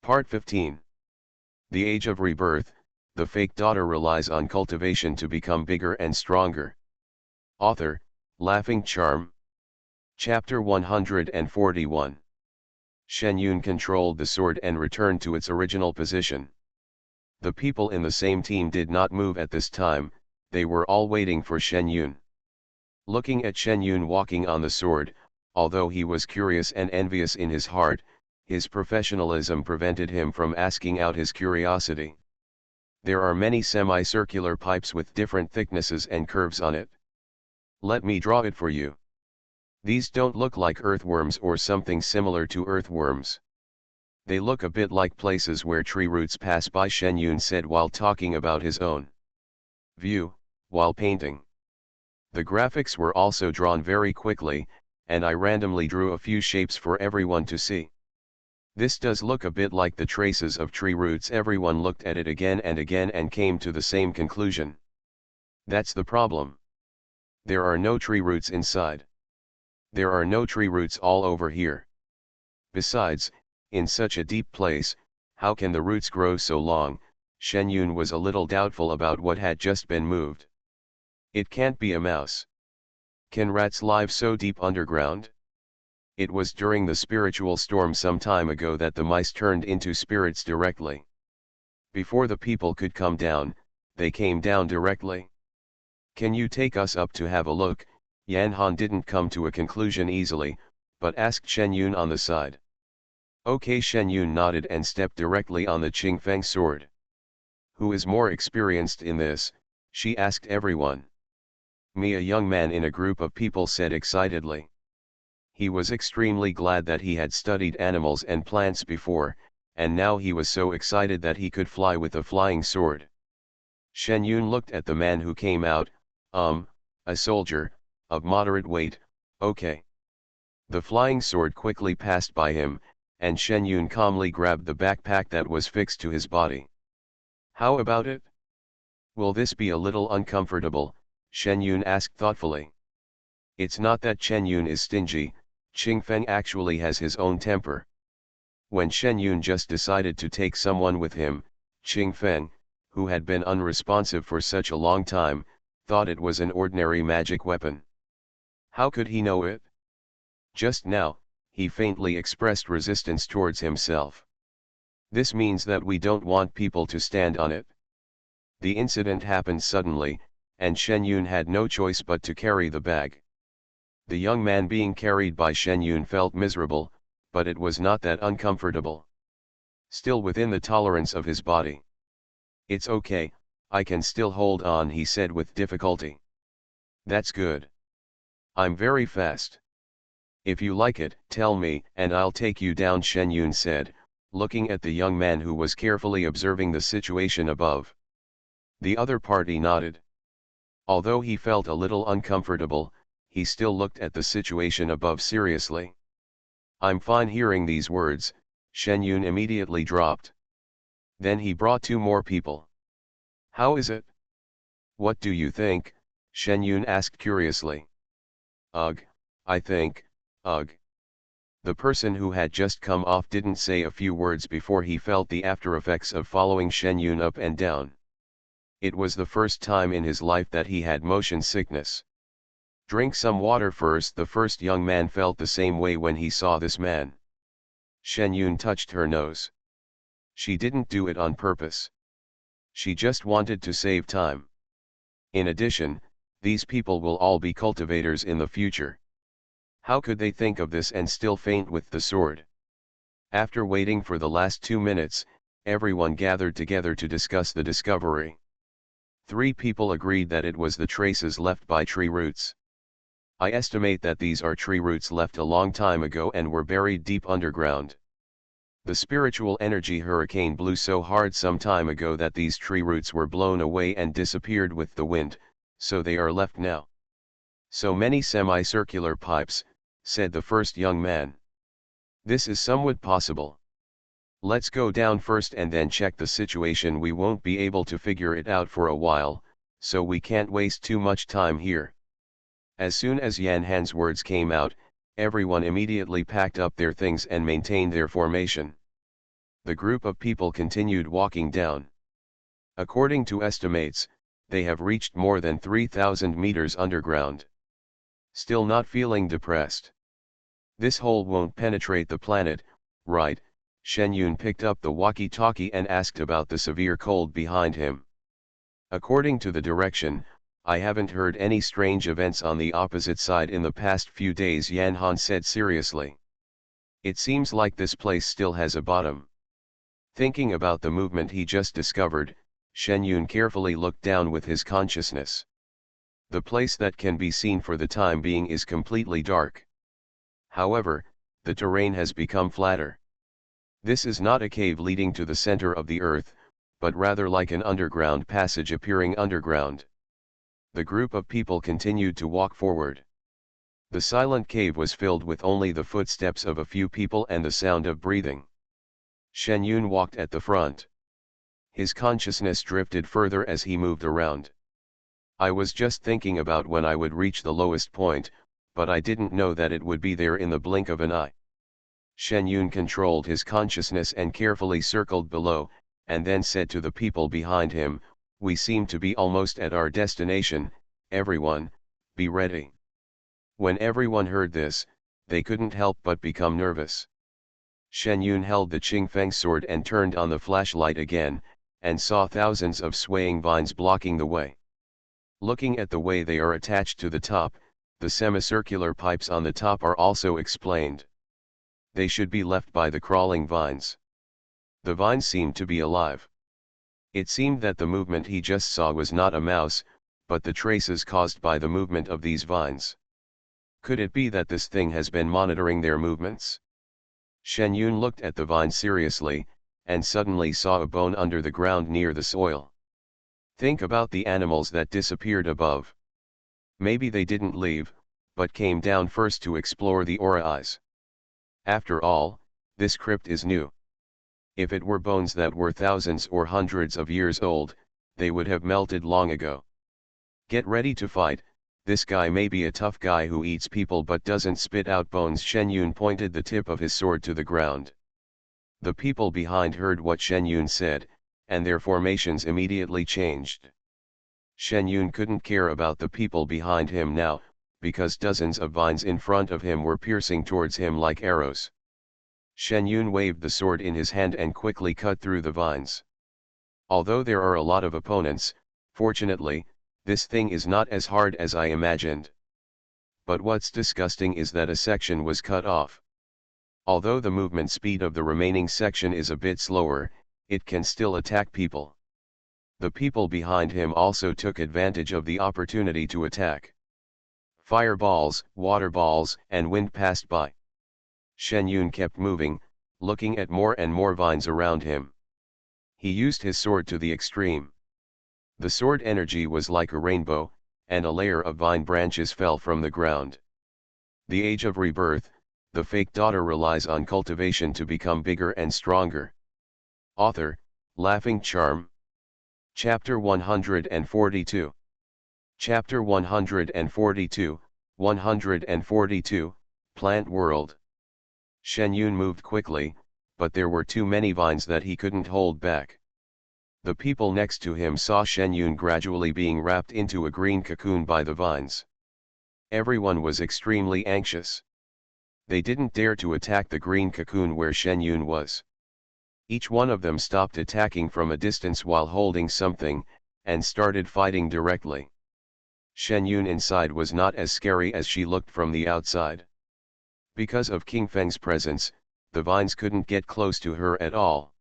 Part 15. The Age of Rebirth, the fake daughter relies on cultivation to become bigger and stronger. Author, Laughing Charm. Chapter 141. Shen Yun controlled the sword and returned to its original position. The people in the same team did not move at this time, they were all waiting for Shen Yun. Looking at Shen Yun walking on the sword, although he was curious and envious in his heart, his professionalism prevented him from asking out his curiosity. There are many semicircular pipes with different thicknesses and curves on it. Let me draw it for you. These don't look like earthworms or something similar to earthworms. They look a bit like places where tree roots pass by, Shen Yun said while talking about his own view, while painting. The graphics were also drawn very quickly, and I randomly drew a few shapes for everyone to see. This does look a bit like the traces of tree roots. Everyone looked at it again and again and came to the same conclusion. That's the problem. There are no tree roots inside. There are no tree roots all over here. Besides, in such a deep place, how can the roots grow so long? Shen Yun was a little doubtful about what had just been moved. It can't be a mouse. Can rats live so deep underground? It was during the spiritual storm some time ago that the mice turned into spirits directly. Before the people could come down, they came down directly. Can you take us up to have a look? Yan Han didn't come to a conclusion easily, but asked Shen Yun on the side. Okay, Shen Yun nodded and stepped directly on the Qingfeng sword. Who is more experienced in this? She asked everyone. Me, a young man in a group of people said excitedly. He was extremely glad that he had studied animals and plants before, and now he was so excited that he could fly with a flying sword. Shen Yun looked at the man who came out, a soldier, of moderate weight. Okay. The flying sword quickly passed by him, and Shen Yun calmly grabbed the backpack that was fixed to his body. How about it? Will this be a little uncomfortable? Shen Yun asked thoughtfully. It's not that Shen Yun is stingy, Qingfeng actually has his own temper. When Shen Yun just decided to take someone with him, Qingfeng, who had been unresponsive for such a long time, thought it was an ordinary magic weapon. How could he know it? Just now, he faintly expressed resistance towards himself. This means that we don't want people to stand on it. The incident happened suddenly, and Shen Yun had no choice but to carry the bag. The young man being carried by Shen Yun felt miserable, but it was not that uncomfortable. Still within the tolerance of his body. It's okay, I can still hold on, he said with difficulty. That's good. I'm very fast. If you like it, tell me, and I'll take you down, Shen Yun said, looking at the young man who was carefully observing the situation above. The other party nodded. Although he felt a little uncomfortable, he still looked at the situation above seriously. I'm fine. Hearing these words, Shen Yun immediately dropped. Then he brought two more people. How is it? What do you think? Shen Yun asked curiously. Ugh, I think, ugh. The person who had just come off didn't say a few words before he felt the aftereffects of following Shen Yun up and down. It was the first time in his life that he had motion sickness. Drink some water first. The first young man felt the same way when he saw this man. Shen Yun touched her nose. She didn't do it on purpose. She just wanted to save time. In addition, these people will all be cultivators in the future. How could they think of this and still faint with the sword? After waiting for the last 2 minutes, everyone gathered together to discuss the discovery. 3 people agreed that it was the traces left by tree roots. I estimate that these are tree roots left a long time ago and were buried deep underground. The spiritual energy hurricane blew so hard some time ago that these tree roots were blown away and disappeared with the wind, so they are left now. So many semicircular pipes, said the first young man. This is somewhat possible. Let's go down first and then check the situation. We won't be able to figure it out for a while, so we can't waste too much time here. As soon as Yan Han's words came out, everyone immediately packed up their things and maintained their formation. The group of people continued walking down. According to estimates, they have reached more than 3,000 meters underground. Still not feeling depressed. This hole won't penetrate the planet, right? Shen Yun picked up the walkie-talkie and asked about the severe cold behind him. According to the direction, I haven't heard any strange events on the opposite side in the past few days, Yan Han said seriously. It seems like this place still has a bottom. Thinking about the movement he just discovered, Shen Yun carefully looked down with his consciousness. The place that can be seen for the time being is completely dark. However, the terrain has become flatter. This is not a cave leading to the center of the earth, but rather like an underground passage appearing underground. The group of people continued to walk forward. The silent cave was filled with only the footsteps of a few people and the sound of breathing. Shen Yun walked at the front. His consciousness drifted further as he moved around. I was just thinking about when I would reach the lowest point, but I didn't know that it would be there in the blink of an eye. Shen Yun controlled his consciousness and carefully circled below, and then said to the people behind him, "We seem to be almost at our destination, everyone, be ready." When everyone heard this, they couldn't help but become nervous. Shen Yun held the Qingfeng sword and turned on the flashlight again, and saw thousands of swaying vines blocking the way. Looking at the way they are attached to the top, the semicircular pipes on the top are also explained. They should be left by the crawling vines. The vines seemed to be alive. It seemed that the movement he just saw was not a mouse, but the traces caused by the movement of these vines. Could it be that this thing has been monitoring their movements? Shen Yun looked at the vine seriously, and suddenly saw a bone under the ground near the soil. Think about the animals that disappeared above. Maybe they didn't leave, but came down first to explore the aura eyes. After all, this crypt is new. If it were bones that were thousands or hundreds of years old, they would have melted long ago. Get ready to fight. This guy may be a tough guy who eats people but doesn't spit out bones. Shen Yun pointed the tip of his sword to the ground. The people behind heard what Shen Yun said, and their formations immediately changed. Shen Yun couldn't care about the people behind him now, because dozens of vines in front of him were piercing towards him like arrows. Shen Yun waved the sword in his hand and quickly cut through the vines. Although there are a lot of opponents, fortunately, this thing is not as hard as I imagined. But what's disgusting is that a section was cut off. Although the movement speed of the remaining section is a bit slower, it can still attack people. The people behind him also took advantage of the opportunity to attack. Fireballs, water balls, and wind passed by. Shen Yun kept moving, looking at more and more vines around him. He used his sword to the extreme. The sword energy was like a rainbow, and a layer of vine branches fell from the ground. The age of rebirth, the fake daughter relies on cultivation to become bigger and stronger. Author, Laughing Charm. Chapter 142. Chapter 142, 142, Plant World. Shen Yun moved quickly, but there were too many vines that he couldn't hold back. The people next to him saw Shen Yun gradually being wrapped into a green cocoon by the vines. Everyone was extremely anxious. They didn't dare to attack the green cocoon where Shen Yun was. Each one of them stopped attacking from a distance while holding something, and started fighting directly. Shen Yun inside was not as scary as she looked from the outside. Because of King Feng's presence, the vines couldn't get close to her at all.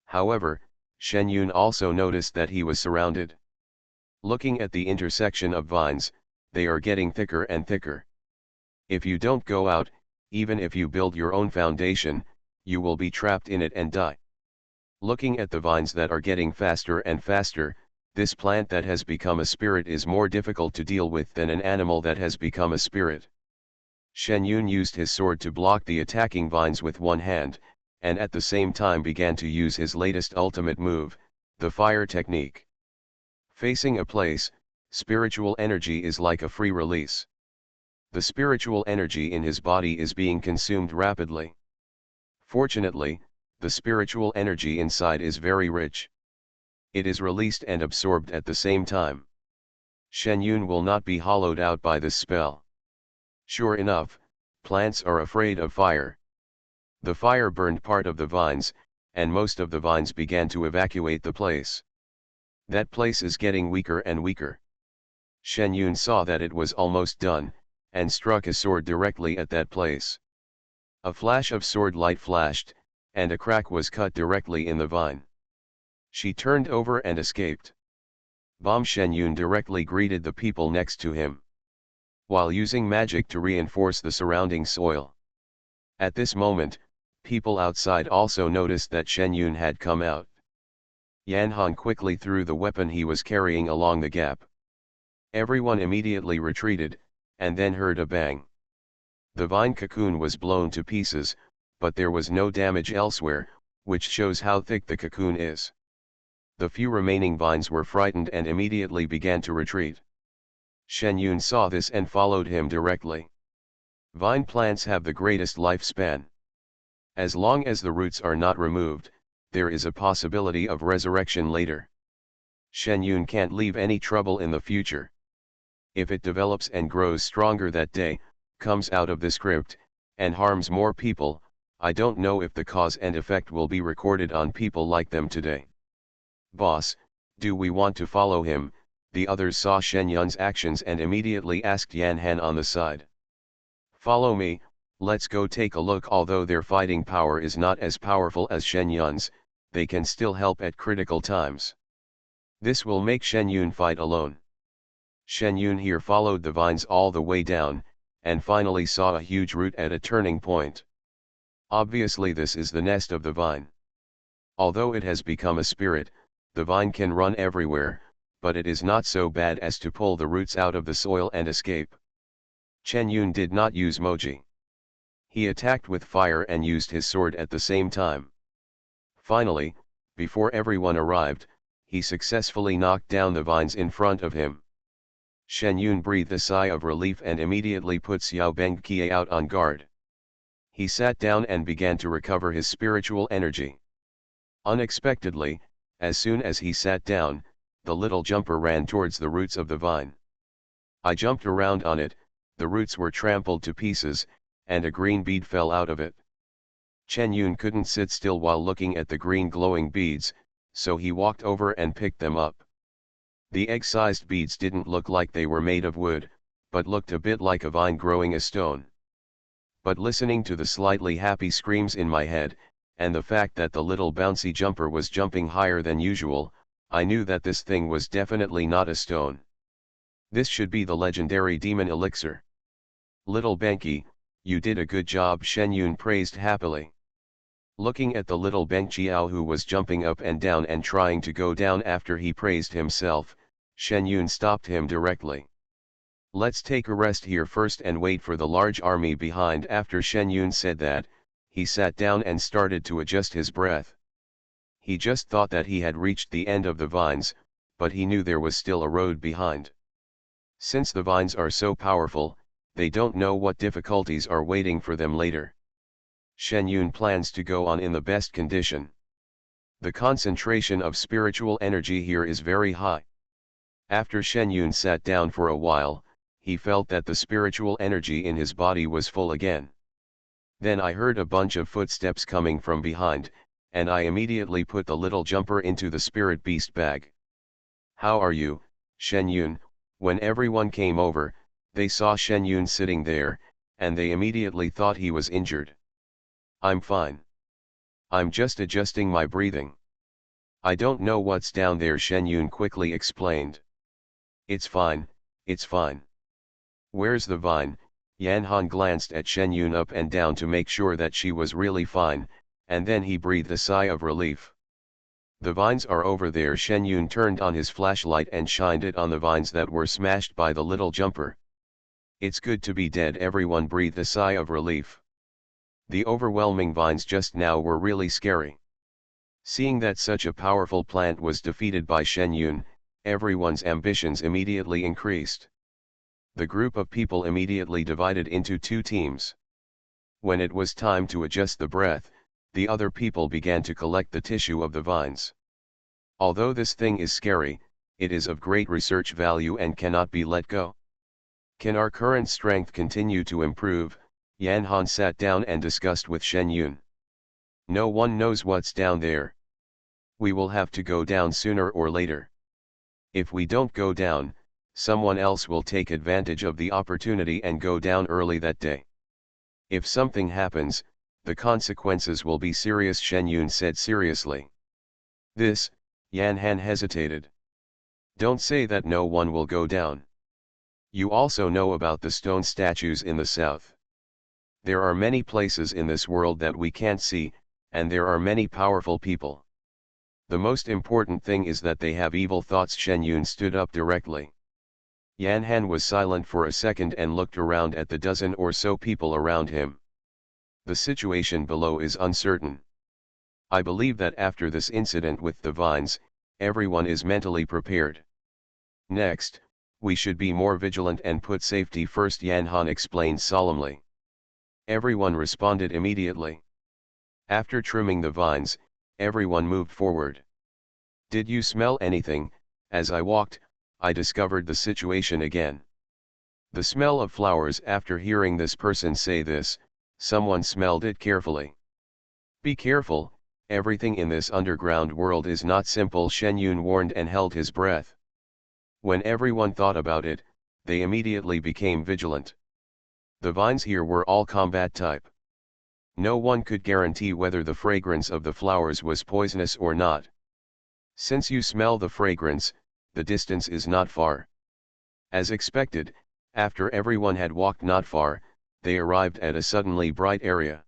However, Shen Yun also noticed that he was surrounded. Looking at the intersection of vines, they are getting thicker and thicker. If you don't go out, even if you build your own foundation, you will be trapped in it and die. Looking at the vines that are getting faster and faster, this plant that has become a spirit is more difficult to deal with than an animal that has become a spirit. Shen Yun used his sword to block the attacking vines with one hand, and at the same time began to use his latest ultimate move, the fire technique. Facing a place, spiritual energy is like a free release. The spiritual energy in his body is being consumed rapidly. Fortunately, the spiritual energy inside is very rich. It is released and absorbed at the same time. Shen Yun will not be hollowed out by this spell. Sure enough, plants are afraid of fire. The fire burned part of the vines, and most of the vines began to evacuate the place. That place is getting weaker and weaker. Shen Yun saw that it was almost done, and struck his sword directly at that place. A flash of sword light flashed, and a crack was cut directly in the vine. She turned over and escaped. Bomb Shen Yun directly greeted the people next to him, while using magic to reinforce the surrounding soil. At this moment, people outside also noticed that Shen Yun had come out. Yan Han quickly threw the weapon he was carrying along the gap. Everyone immediately retreated, and then heard a bang. The vine cocoon was blown to pieces, but there was no damage elsewhere, which shows how thick the cocoon is. The few remaining vines were frightened and immediately began to retreat. Shen Yun saw this and followed him directly. Vine plants have the greatest lifespan. As long as the roots are not removed, there is a possibility of resurrection later. Shen Yun can't leave any trouble in the future. If it develops and grows stronger that day, comes out of this crypt, and harms more people, I don't know if the cause and effect will be recorded on people like them today. Boss, do we want to follow him? The others saw Shen Yun's actions and immediately asked Yan Han on the side. Follow me, let's go take a look. Although their fighting power is not as powerful as Shen Yun's, they can still help at critical times. This will make Shen Yun fight alone. Shen Yun here followed the vines all the way down, and finally saw a huge root at a turning point. Obviously this is the nest of the vine. Although it has become a spirit, the vine can run everywhere, but it is not so bad as to pull the roots out of the soil and escape. Shen Yun did not use Moji. He attacked with fire and used his sword at the same time. Finally, before everyone arrived, he successfully knocked down the vines in front of him. Shen Yun breathed a sigh of relief and immediately put Xiao Bengqiao out on guard. He sat down and began to recover his spiritual energy. Unexpectedly, as soon as he sat down, the little jumper ran towards the roots of the vine. I jumped around on it, the roots were trampled to pieces, and a green bead fell out of it. Shen Yun couldn't sit still while looking at the green glowing beads, so he walked over and picked them up. The egg-sized beads didn't look like they were made of wood, but looked a bit like a vine growing a stone. But listening to the slightly happy screams in my head, and the fact that the little bouncy jumper was jumping higher than usual, I knew that this thing was definitely not a stone. This should be the legendary demon elixir. Little Benki, you did a good job, Shen Yun praised happily. Looking at the little Bengqiao who was jumping up and down and trying to go down after he praised himself, Shen Yun stopped him directly. Let's take a rest here first and wait for the large army behind. After Shen Yun said that, he sat down and started to adjust his breath. He just thought that he had reached the end of the vines, but he knew there was still a road behind. Since the vines are so powerful, they don't know what difficulties are waiting for them later. Shen Yun plans to go on in the best condition. The concentration of spiritual energy here is very high. After Shen Yun sat down for a while, he felt that the spiritual energy in his body was full again. Then I heard a bunch of footsteps coming from behind, and I immediately put the little jumper into the spirit beast bag. How are you, Shen Yun? When everyone came over, they saw Shen Yun sitting there, and they immediately thought he was injured. I'm fine. I'm just adjusting my breathing. I don't know what's down there, Shen Yun quickly explained. It's fine, it's fine. Where's the vine? Yan Han glanced at Shen Yun up and down to make sure that she was really fine, and then he breathed a sigh of relief. The vines are over there. Shen Yun turned on his flashlight and shined it on the vines that were smashed by the little jumper. It's good to be dead. Everyone breathed a sigh of relief. The overwhelming vines just now were really scary. Seeing that such a powerful plant was defeated by Shen Yun, everyone's ambitions immediately increased. The group of people immediately divided into two teams. When it was time to adjust the breath, The other people began to collect the tissue of the vines. Although this thing is scary, it is of great research value and cannot be let go. Can our current strength continue to improve? Yan Han sat down and discussed with Shen Yun. No one knows what's down there. We will have to go down sooner or later. If we don't go down, someone else will take advantage of the opportunity and go down early that day. If something happens, the consequences will be serious, Shen Yun said seriously. This, Yan Han hesitated. Don't say that no one will go down. You also know about the stone statues in the south. There are many places in this world that we can't see, and there are many powerful people. The most important thing is that they have evil thoughts. Shen Yun stood up directly. Yan Han was silent for a second and looked around at the dozen or so people around him. The situation below is uncertain. I believe that after this incident with the vines, everyone is mentally prepared. Next, we should be more vigilant and put safety first, Yan Han explained solemnly. Everyone responded immediately. After trimming the vines, everyone moved forward. Did you smell anything? As I walked, I discovered the situation again. The smell of flowers. After hearing this person say this, someone smelled it carefully. Be careful, everything in this underground world is not simple, Shen Yun warned and held his breath. When everyone thought about it, they immediately became vigilant. The vines here were all combat type. No one could guarantee whether the fragrance of the flowers was poisonous or not. Since you smell the fragrance, the distance is not far. As expected, after everyone had walked not far, they arrived at a suddenly bright area.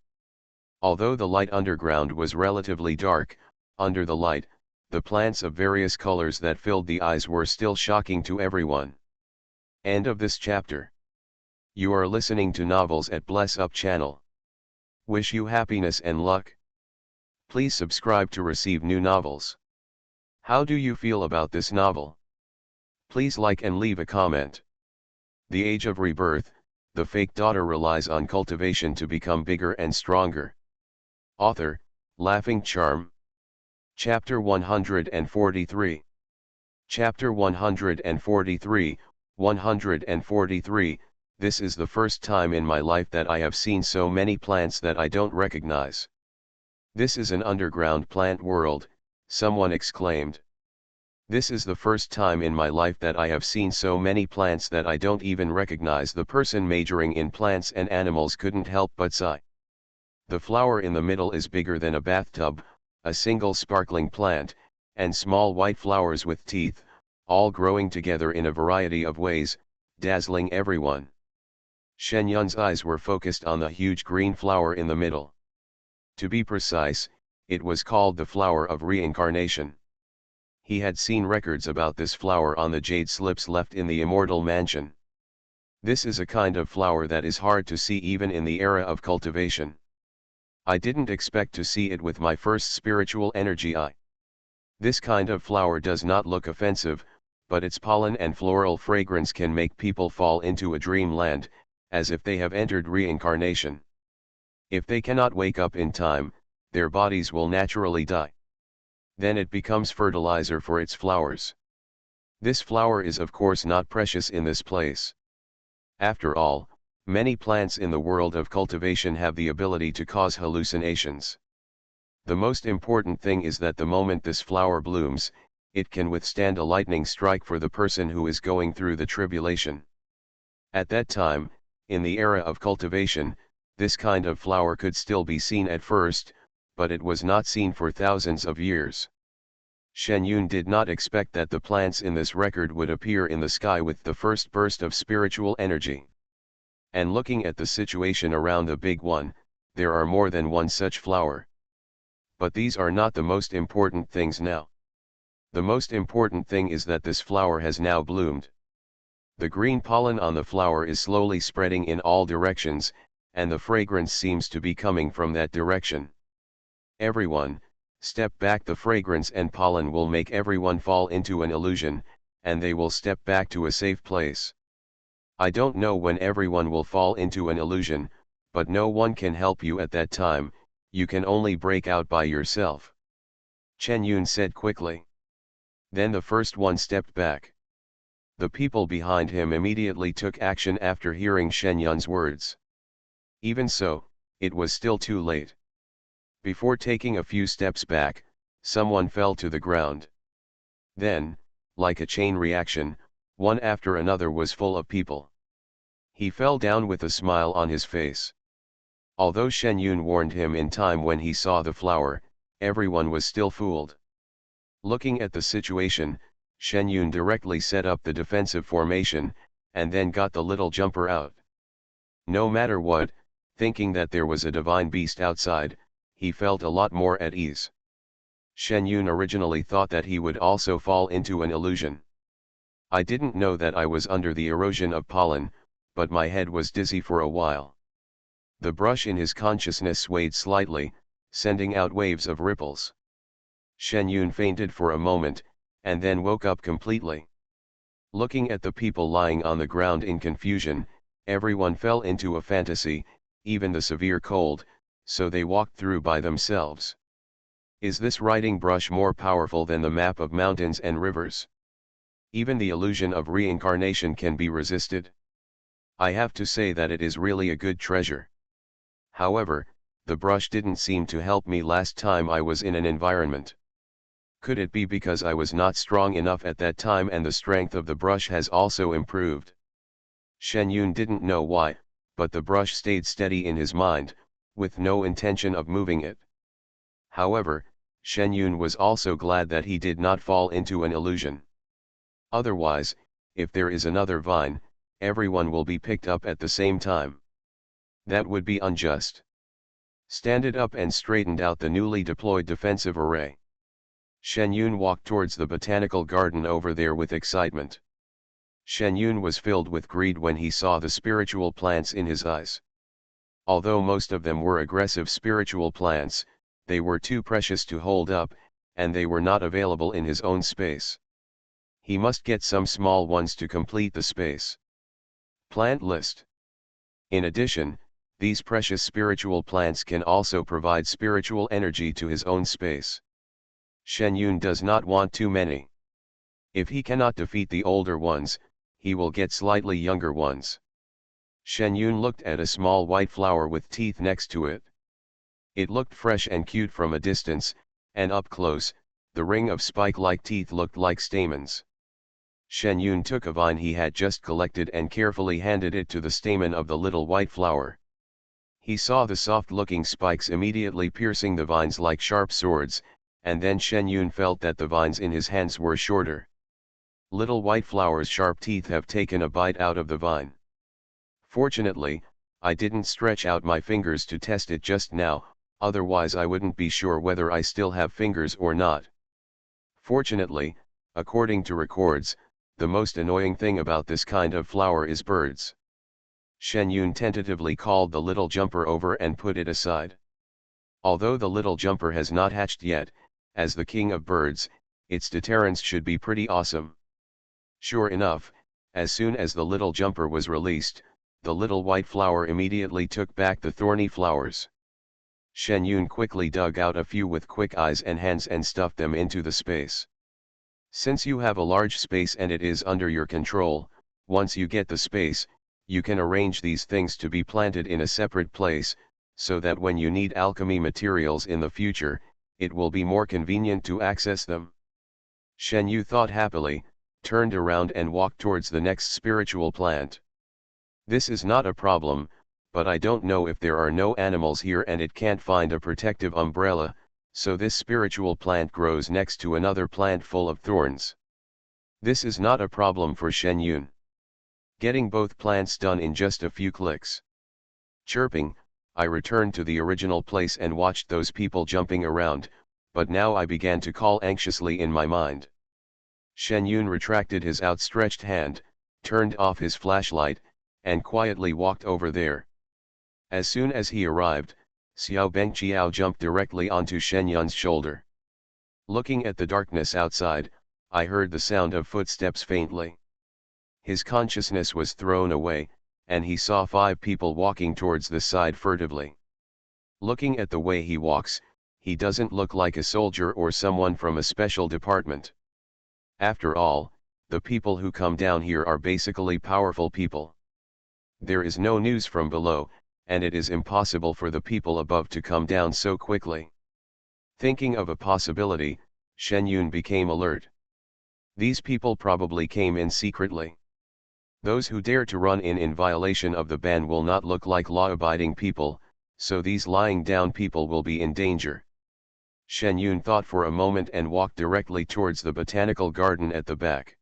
Although the light underground was relatively dark, under the light, the plants of various colors that filled the eyes were still shocking to everyone. End of this chapter. You are listening to Novels at Bless Up channel. Wish you happiness and luck. Please subscribe to receive new novels. How do you feel about this novel? Please like and leave a comment. The Age of Rebirth, the fake daughter relies on cultivation to become bigger and stronger. Author, Laughing Charm. Chapter 143. Chapter 143, 143, This is the first time in my life that I have seen so many plants that I don't recognize. This is an underground plant world, someone exclaimed. This is the first time in my life that I have seen so many plants that I don't even recognize. The person majoring in plants and animals couldn't help but sigh. The flower in the middle is bigger than a bathtub, a single sparkling plant, and small white flowers with teeth, all growing together in a variety of ways, dazzling everyone. Shen Yun's eyes were focused on the huge green flower in the middle. To be precise, it was called the flower of reincarnation. He had seen records about this flower on the jade slips left in the immortal mansion. This is a kind of flower that is hard to see even in the era of cultivation. I didn't expect to see it with my first spiritual energy eye. This kind of flower does not look offensive, but its pollen and floral fragrance can make people fall into a dreamland, as if they have entered reincarnation. If they cannot wake up in time, their bodies will naturally die. Then it becomes fertilizer for its flowers. This flower is of course not precious in this place. After all, many plants in the world of cultivation have the ability to cause hallucinations. The most important thing is that the moment this flower blooms, it can withstand a lightning strike for the person who is going through the tribulation. At that time, in the era of cultivation, this kind of flower could still be seen at first, but it was not seen for thousands of years. Shen Yun did not expect that the plants in this record would appear in the sky with the first burst of spiritual energy. And looking at the situation around the big one, there are more than one such flower. But these are not the most important things now. The most important thing is that this flower has now bloomed. The green pollen on the flower is slowly spreading in all directions, and the fragrance seems to be coming from that direction. Everyone, step back. The fragrance and pollen will make everyone fall into an illusion, and they will step back to a safe place. I don't know when everyone will fall into an illusion, but no one can help you at that time. you can only break out by yourself. Chen Yun said quickly. Then the first one stepped back. The people behind him immediately took action after hearing Shen Yun's words. Even so, it was still too late. Before taking a few steps back, someone fell to the ground. Then, like a chain reaction, one after another was full of people. He fell down with a smile on his face. Although Shen Yun warned him in time when he saw the flower, everyone was still fooled. Looking at the situation, Shen Yun directly set up the defensive formation, and then got the little jumper out. No matter what, thinking that there was a divine beast outside, he felt a lot more at ease. Shen Yun originally thought that he would also fall into an illusion. I didn't know that I was under the erosion of pollen, but my head was dizzy for a while. The brush in his consciousness swayed slightly, sending out waves of ripples. Shen Yun fainted for a moment, and then woke up completely. Looking at the people lying on the ground in confusion, everyone fell into a fantasy, even the severe cold, so they walked through by themselves. Is this writing brush more powerful than the map of mountains and rivers? Even the illusion of reincarnation can be resisted. I have to say that it is really a good treasure. However, the brush didn't seem to help me last time I was in an environment. Could it be because I was not strong enough at that time and the strength of the brush has also improved? Shen Yun didn't know why, but the brush stayed steady in his mind, with no intention of moving it. However, Shen Yun was also glad that he did not fall into an illusion. Otherwise, if there is another vine, everyone will be picked up at the same time. That would be unjust. Stand up and straightened out the newly deployed defensive array. Shen Yun walked towards the botanical garden over there with excitement. Shen Yun was filled with greed when he saw the spiritual plants in his eyes. Although most of them were aggressive spiritual plants, they were too precious to hold up, and they were not available in his own space. He must get some small ones to complete the space. Plant list. In addition, these precious spiritual plants can also provide spiritual energy to his own space. Shen Yun does not want too many. If he cannot defeat the older ones, he will get slightly younger ones. Shen Yun looked at a small white flower with teeth next to it. It looked fresh and cute from a distance, and up close, the ring of spike-like teeth looked like stamens. Shen Yun took a vine he had just collected and carefully handed it to the stamen of the little white flower. He saw the soft-looking spikes immediately piercing the vines like sharp swords, and then Shen Yun felt that the vines in his hands were shorter. Little white flower's sharp teeth have taken a bite out of the vine. Fortunately, I didn't stretch out my fingers to test it just now, otherwise I wouldn't be sure whether I still have fingers or not. Fortunately, according to records, the most annoying thing about this kind of flower is birds. Shen Yun tentatively called the little jumper over and put it aside. Although the little jumper has not hatched yet, as the king of birds, its deterrence should be pretty awesome. Sure enough, as soon as the little jumper was released, the little white flower immediately took back the thorny flowers. Shen Yun quickly dug out a few with quick eyes and hands and stuffed them into the space. Since you have a large space and it is under your control, once you get the space, you can arrange these things to be planted in a separate place, so that when you need alchemy materials in the future, it will be more convenient to access them. Shen Yu thought happily, turned around and walked towards the next spiritual plant. This is not a problem, but I don't know if there are no animals here and it can't find a protective umbrella, so this spiritual plant grows next to another plant full of thorns. This is not a problem for Shen Yun. Getting both plants done in just a few clicks. Chirping, I returned to the original place and watched those people jumping around, but now I began to call anxiously in my mind. Shen Yun retracted his outstretched hand, turned off his flashlight, and quietly walked over there. As soon as he arrived, Xiao Bengqiao jumped directly onto Shen Yun's shoulder. Looking at the darkness outside, I heard the sound of footsteps faintly. His consciousness was thrown away, and he saw 5 people walking towards the side furtively. Looking at the way he walks, he doesn't look like a soldier or someone from a special department. After all, the people who come down here are basically powerful people. There is no news from below, and it is impossible for the people above to come down so quickly. Thinking of a possibility, Shen Yun became alert. These people probably came in secretly. Those who dare to run in violation of the ban will not look like law-abiding people, so these lying down people will be in danger. Shen Yun thought for a moment and walked directly towards the botanical garden at the back.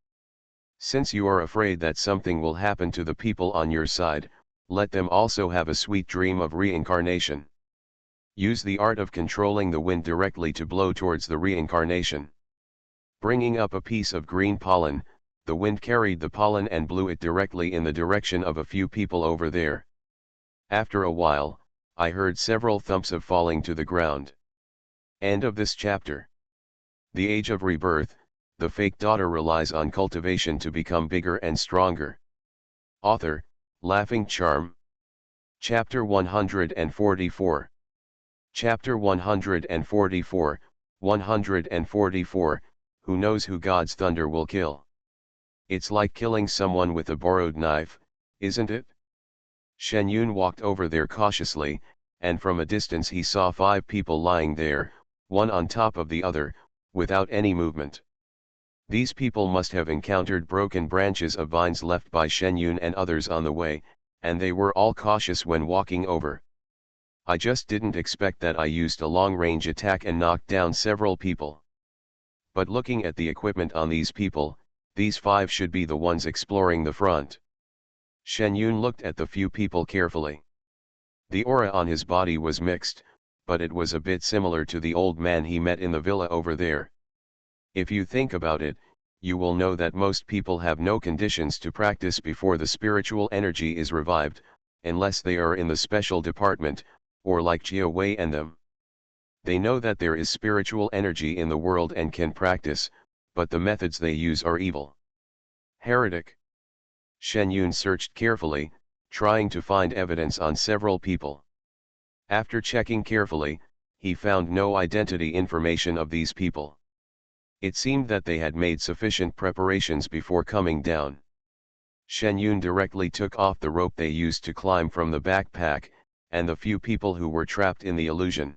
Since you are afraid that something will happen to the people on your side, let them also have a sweet dream of reincarnation. Use the art of controlling the wind directly to blow towards the reincarnation. Bringing up a piece of green pollen, the wind carried the pollen and blew it directly in the direction of a few people over there. After a while, I heard several thumps of falling to the ground. End of this chapter. The Age of Rebirth, the fake daughter relies on cultivation to become bigger and stronger. Author, Laughing Charm. Chapter 144. Chapter 144, 144, Who knows who God's thunder will kill? It's like killing someone with a borrowed knife, isn't it? Shen Yun walked over there cautiously, and from a distance he saw 5 people lying there, one on top of the other, without any movement. These people must have encountered broken branches of vines left by Shen Yun and others on the way, and they were all cautious when walking over. I just didn't expect that. I used a long-range attack and knocked down several people. But looking at the equipment on these people, these 5 should be the ones exploring the front. Shen Yun looked at the few people carefully. The aura on his body was mixed, but it was a bit similar to the old man he met in the villa over there. If you think about it, you will know that most people have no conditions to practice before the spiritual energy is revived, unless they are in the special department, or like Jia Wei and them. They know that there is spiritual energy in the world and can practice, but the methods they use are evil. Heretic. Shen Yun searched carefully, trying to find evidence on several people. After checking carefully, he found no identity information of these people. It seemed that they had made sufficient preparations before coming down. Shen Yun directly took off the rope they used to climb from the backpack, and the few people who were trapped in the illusion.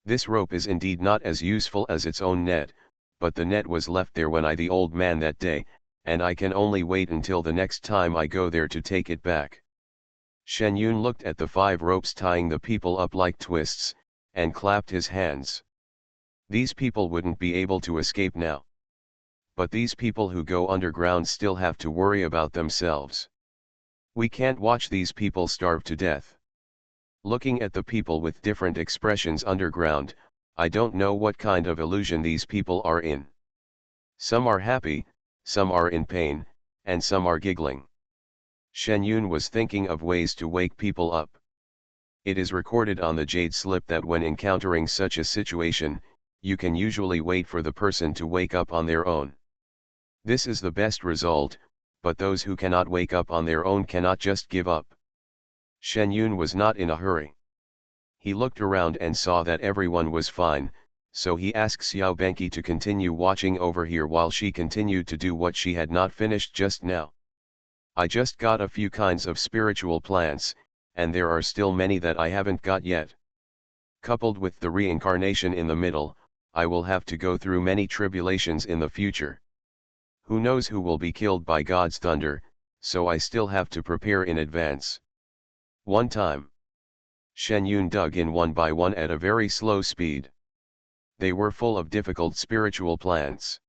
This rope is indeed not as useful as its own net, but the net was left there when I the old man that day, and I can only wait until the next time I go there to take it back. Shen Yun looked at the 5 ropes tying the people up like twists, and clapped his hands. These people wouldn't be able to escape now. But these people who go underground still have to worry about themselves. We can't watch these people starve to death. Looking at the people with different expressions underground, I don't know what kind of illusion these people are in. Some are happy, some are in pain, and some are giggling. Shen Yun was thinking of ways to wake people up. It is recorded on the jade slip that when encountering such a situation, you can usually wait for the person to wake up on their own. This is the best result, but those who cannot wake up on their own cannot just give up. Shen Yun was not in a hurry. He looked around and saw that everyone was fine, so he asked Xiao Benqi to continue watching over here while she continued to do what she had not finished just now. I just got a few kinds of spiritual plants, and there are still many that I haven't got yet. Coupled with the reincarnation in the middle, I will have to go through many tribulations in the future. Who knows who will be killed by God's thunder, so I still have to prepare in advance. One time. Shen Yun dug in one by one at a very slow speed. They were full of difficult spiritual plants.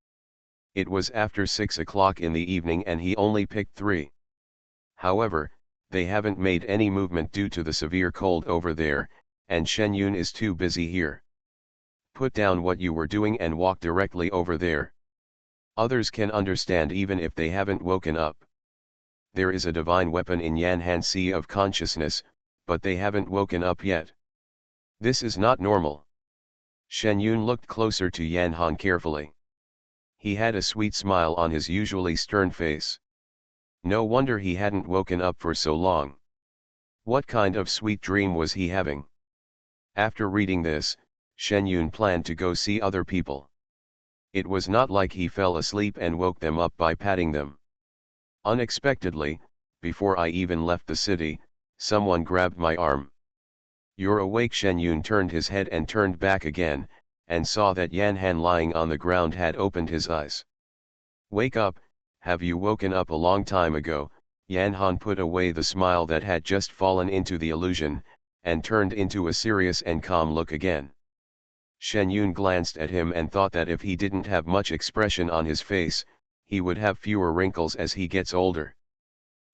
It was after 6 o'clock in the evening and he only picked 3. However, they haven't made any movement due to the severe cold over there, and Shen Yun is too busy here. Put down what you were doing and walk directly over there. Others can understand even if they haven't woken up. There is a divine weapon in Yanhan Sea of Consciousness, but they haven't woken up yet. This is not normal. Shen Yun looked closer to Yanhan carefully. He had a sweet smile on his usually stern face. No wonder he hadn't woken up for so long. What kind of sweet dream was he having? After reading this, Shen Yun planned to go see other people. It was not like he fell asleep and woke them up by patting them. Unexpectedly, before I even left the city, someone grabbed my arm. "You're awake." Shen Yun turned his head and turned back again, and saw that Yan Han lying on the ground had opened his eyes. "Wake up, have you woken up a long time ago?" Yan Han put away the smile that had just fallen into the illusion, and turned into a serious and calm look again. Shen Yun glanced at him and thought that if he didn't have much expression on his face, he would have fewer wrinkles as he gets older.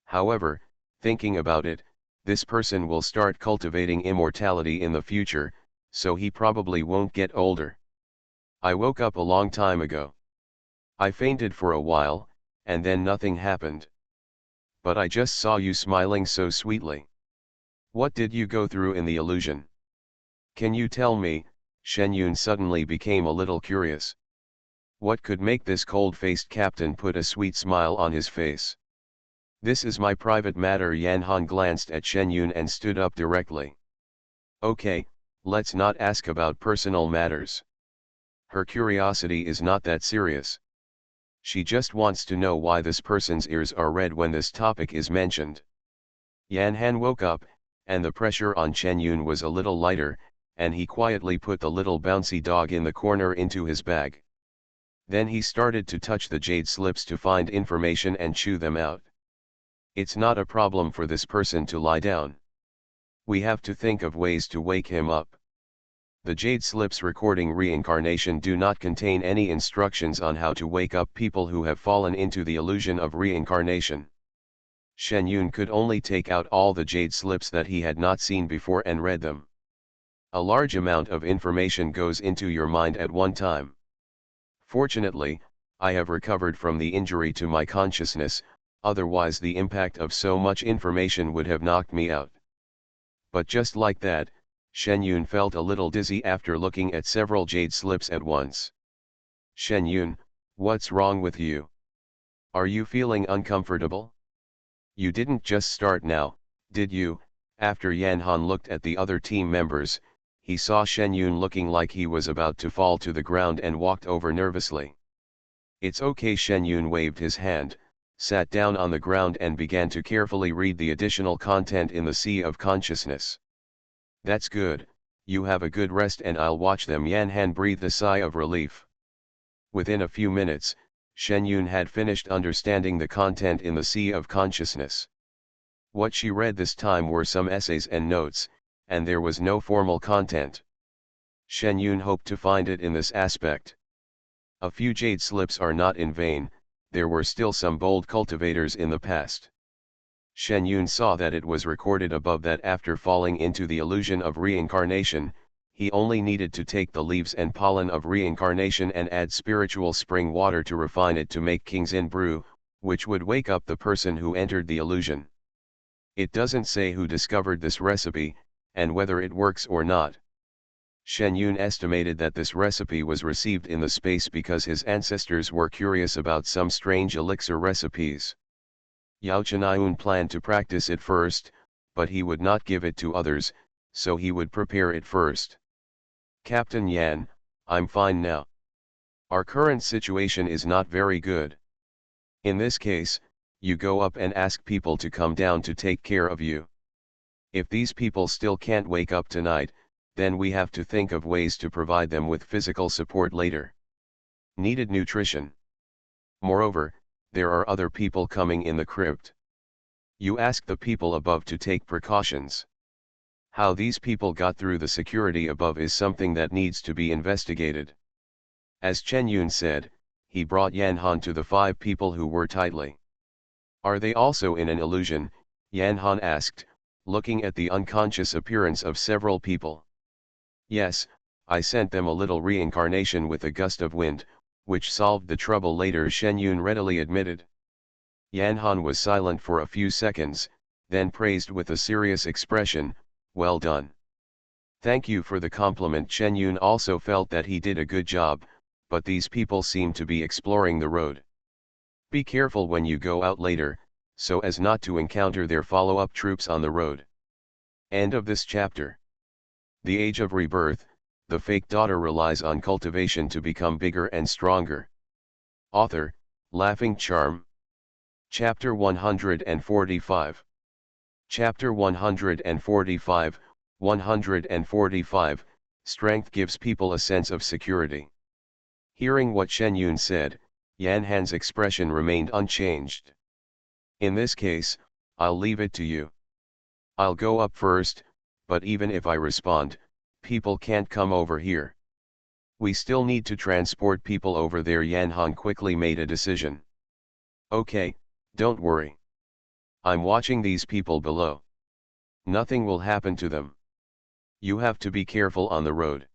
However, thinking about it, this person will start cultivating immortality in the future, so he probably won't get older. "I woke up a long time ago. I fainted for a while, and then nothing happened. But I just saw you smiling so sweetly. What did you go through in the illusion? Can you tell me?" Shen Yun suddenly became a little curious. What could make this cold-faced captain put a sweet smile on his face? "This is my private matter." Yan Han glanced at Shen Yun and stood up directly. "Okay, let's not ask about personal matters. Her curiosity is not that serious. She just wants to know why this person's ears are red when this topic is mentioned." Yan Han woke up, and the pressure on Shen Yun was a little lighter, and he quietly put the little bouncy dog in the corner into his bag. Then he started to touch the jade slips to find information and chew them out. It's not a problem for this person to lie down. We have to think of ways to wake him up. The jade slips recording reincarnation do not contain any instructions on how to wake up people who have fallen into the illusion of reincarnation. Shen Yun could only take out all the jade slips that he had not seen before and read them. A large amount of information goes into your mind at one time. Fortunately, I have recovered from the injury to my consciousness, otherwise the impact of so much information would have knocked me out. But just like that, Shen Yun felt a little dizzy after looking at several jade slips at once. "Shen Yun, what's wrong with you? Are you feeling uncomfortable? You didn't just start now, did you?" After Yan Han looked at the other team members, he saw Shen Yun looking like he was about to fall to the ground and walked over nervously. "It's okay." Shen Yun waved his hand, sat down on the ground and began to carefully read the additional content in the Sea of Consciousness. "That's good, you have a good rest and I'll watch them." Yan Han breathed a sigh of relief. Within a few minutes, Shen Yun had finished understanding the content in the Sea of Consciousness. What she read this time were some essays and notes, and there was no formal content. Shen Yun hoped to find it in this aspect. A few jade slips are not in vain, there were still some bold cultivators in the past. Shen Yun saw that it was recorded above that after falling into the illusion of reincarnation, he only needed to take the leaves and pollen of reincarnation and add spiritual spring water to refine it to make King's In brew, which would wake up the person who entered the illusion. It doesn't say who discovered this recipe, and whether it works or not. Shen Yun estimated that this recipe was received in the space because his ancestors were curious about some strange elixir recipes. Yao Chenayun planned to practice it first, but he would not give it to others, so he would prepare it first. "Captain Yan, I'm fine now. Our current situation is not very good. In this case, you go up and ask people to come down to take care of you. If these people still can't wake up tonight, then we have to think of ways to provide them with physical support later. Needed nutrition. Moreover, there are other people coming in the crypt. You ask the people above to take precautions. How these people got through the security above is something that needs to be investigated." As Chen Yun said, he brought Yan Han to the 5 people who were tightly. "Are they also in an illusion?" Yan Han asked, looking at the unconscious appearance of several people. "Yes, I sent them a little reincarnation with a gust of wind, which solved the trouble later," Shen Yun readily admitted. Yan Han was silent for a few seconds, then praised with a serious expression, "Well done. Thank you for the compliment." Shen Yun also felt that he did a good job, but these people seemed to be exploring the road. Be careful when you go out later, so as not to encounter their follow-up troops on the road. End of this chapter. The Age of Rebirth, the fake daughter relies on cultivation to become bigger and stronger. Author, Laughing Charm. Chapter 145. Chapter 145, 145, Strength gives people a sense of security. Hearing what Shen Yun said, Yan Han's expression remained unchanged. In this case, I'll leave it to you. I'll go up first, but even if I respond, people can't come over here. We still need to transport people over there. Yan Han quickly made a decision. Okay, don't worry. I'm watching these people below. Nothing will happen to them. You have to be careful on the road.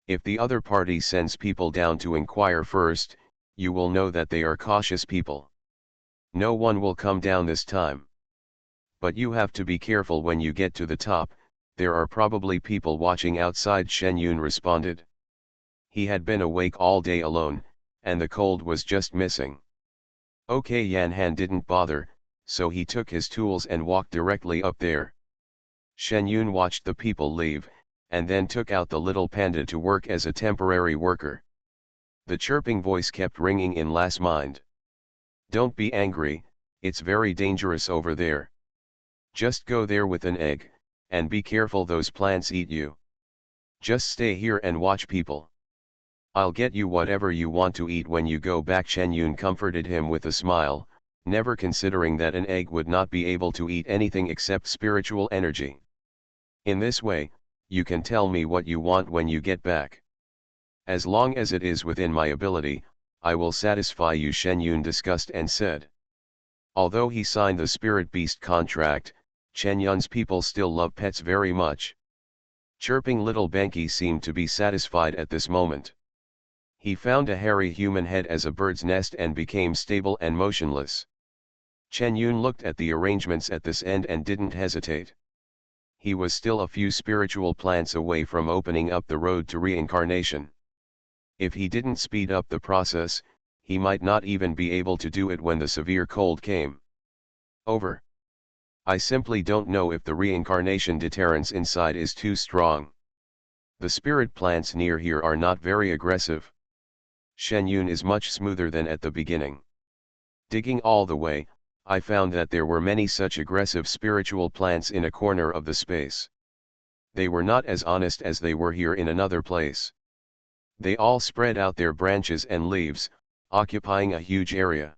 If the other party sends people down to inquire first, you will know that they are cautious people. No one will come down this time. But you have to be careful when you get to the top, there are probably people watching outside. Shen Yun responded. He had been awake all day alone, and the cold was just missing. Okay, Yan Han didn't bother, so he took his tools and walked directly up there. Shen Yun watched the people leave, and then took out the little panda to work as a temporary worker. The chirping voice kept ringing in La's mind. Don't be angry, it's very dangerous over there. Just go there with an egg, and be careful those plants eat you. Just stay here and watch people. I'll get you whatever you want to eat when you go back. Shen Yun comforted him with a smile, never considering that an egg would not be able to eat anything except spiritual energy. In this way, you can tell me what you want when you get back. As long as it is within my ability, I will satisfy you. Shen Yun discussed and said. Although he signed the spirit beast contract, Chen Yun's people still love pets very much. Chirping little Benki seemed to be satisfied at this moment. He found a hairy human head as a bird's nest and became stable and motionless. Chen Yun looked at the arrangements at this end and didn't hesitate. He was still a few spiritual plants away from opening up the road to reincarnation. If he didn't speed up the process, he might not even be able to do it when the severe cold came. Over. I simply don't know if the reincarnation deterrence inside is too strong. The spirit plants near here are not very aggressive. Shen Yun is much smoother than at the beginning. Digging all the way, I found that there were many such aggressive spiritual plants in a corner of the space. They were not as honest as they were here in another place. They all spread out their branches and leaves, occupying a huge area.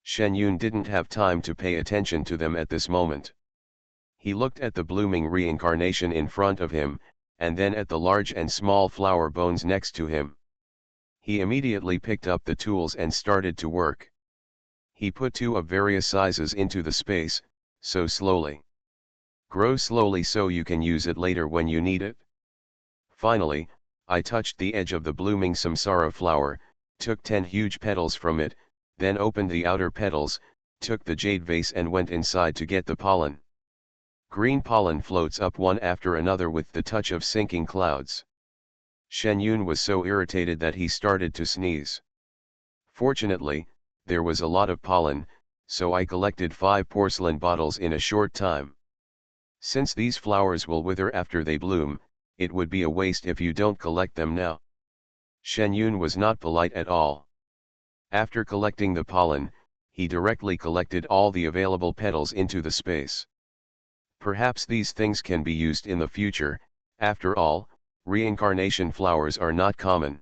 Shen Yun didn't have time to pay attention to them at this moment. He looked at the blooming reincarnation in front of him, and then at the large and small flower bones next to him. He immediately picked up the tools and started to work. He put two of various sizes into the space, so slowly. Grow slowly so you can use it later when you need it. Finally, I touched the edge of the blooming samsara flower, took 10 huge petals from it, then opened the outer petals, took the jade vase and went inside to get the pollen. Green pollen floats up one after another with the touch of sinking clouds. Shen Yun was so irritated that he started to sneeze. Fortunately, there was a lot of pollen, so I collected 5 porcelain bottles in a short time. Since these flowers will wither after they bloom, it would be a waste if you don't collect them now. Shen Yun was not polite at all. After collecting the pollen, he directly collected all the available petals into the space. Perhaps these things can be used in the future. After all, reincarnation flowers are not common.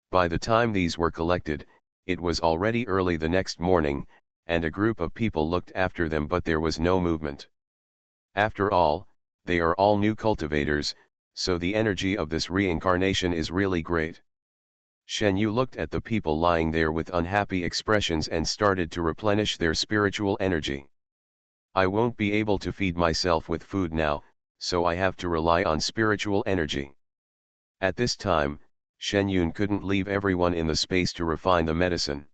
By the time these were collected, it was already early the next morning, and a group of people looked after them, but there was no movement. After all, they are all new cultivators, so the energy of this reincarnation is really great. Shen Yu looked at the people lying there with unhappy expressions and started to replenish their spiritual energy. I won't be able to feed myself with food now, so I have to rely on spiritual energy. At this time, Shen Yun couldn't leave everyone in the space to refine the medicine.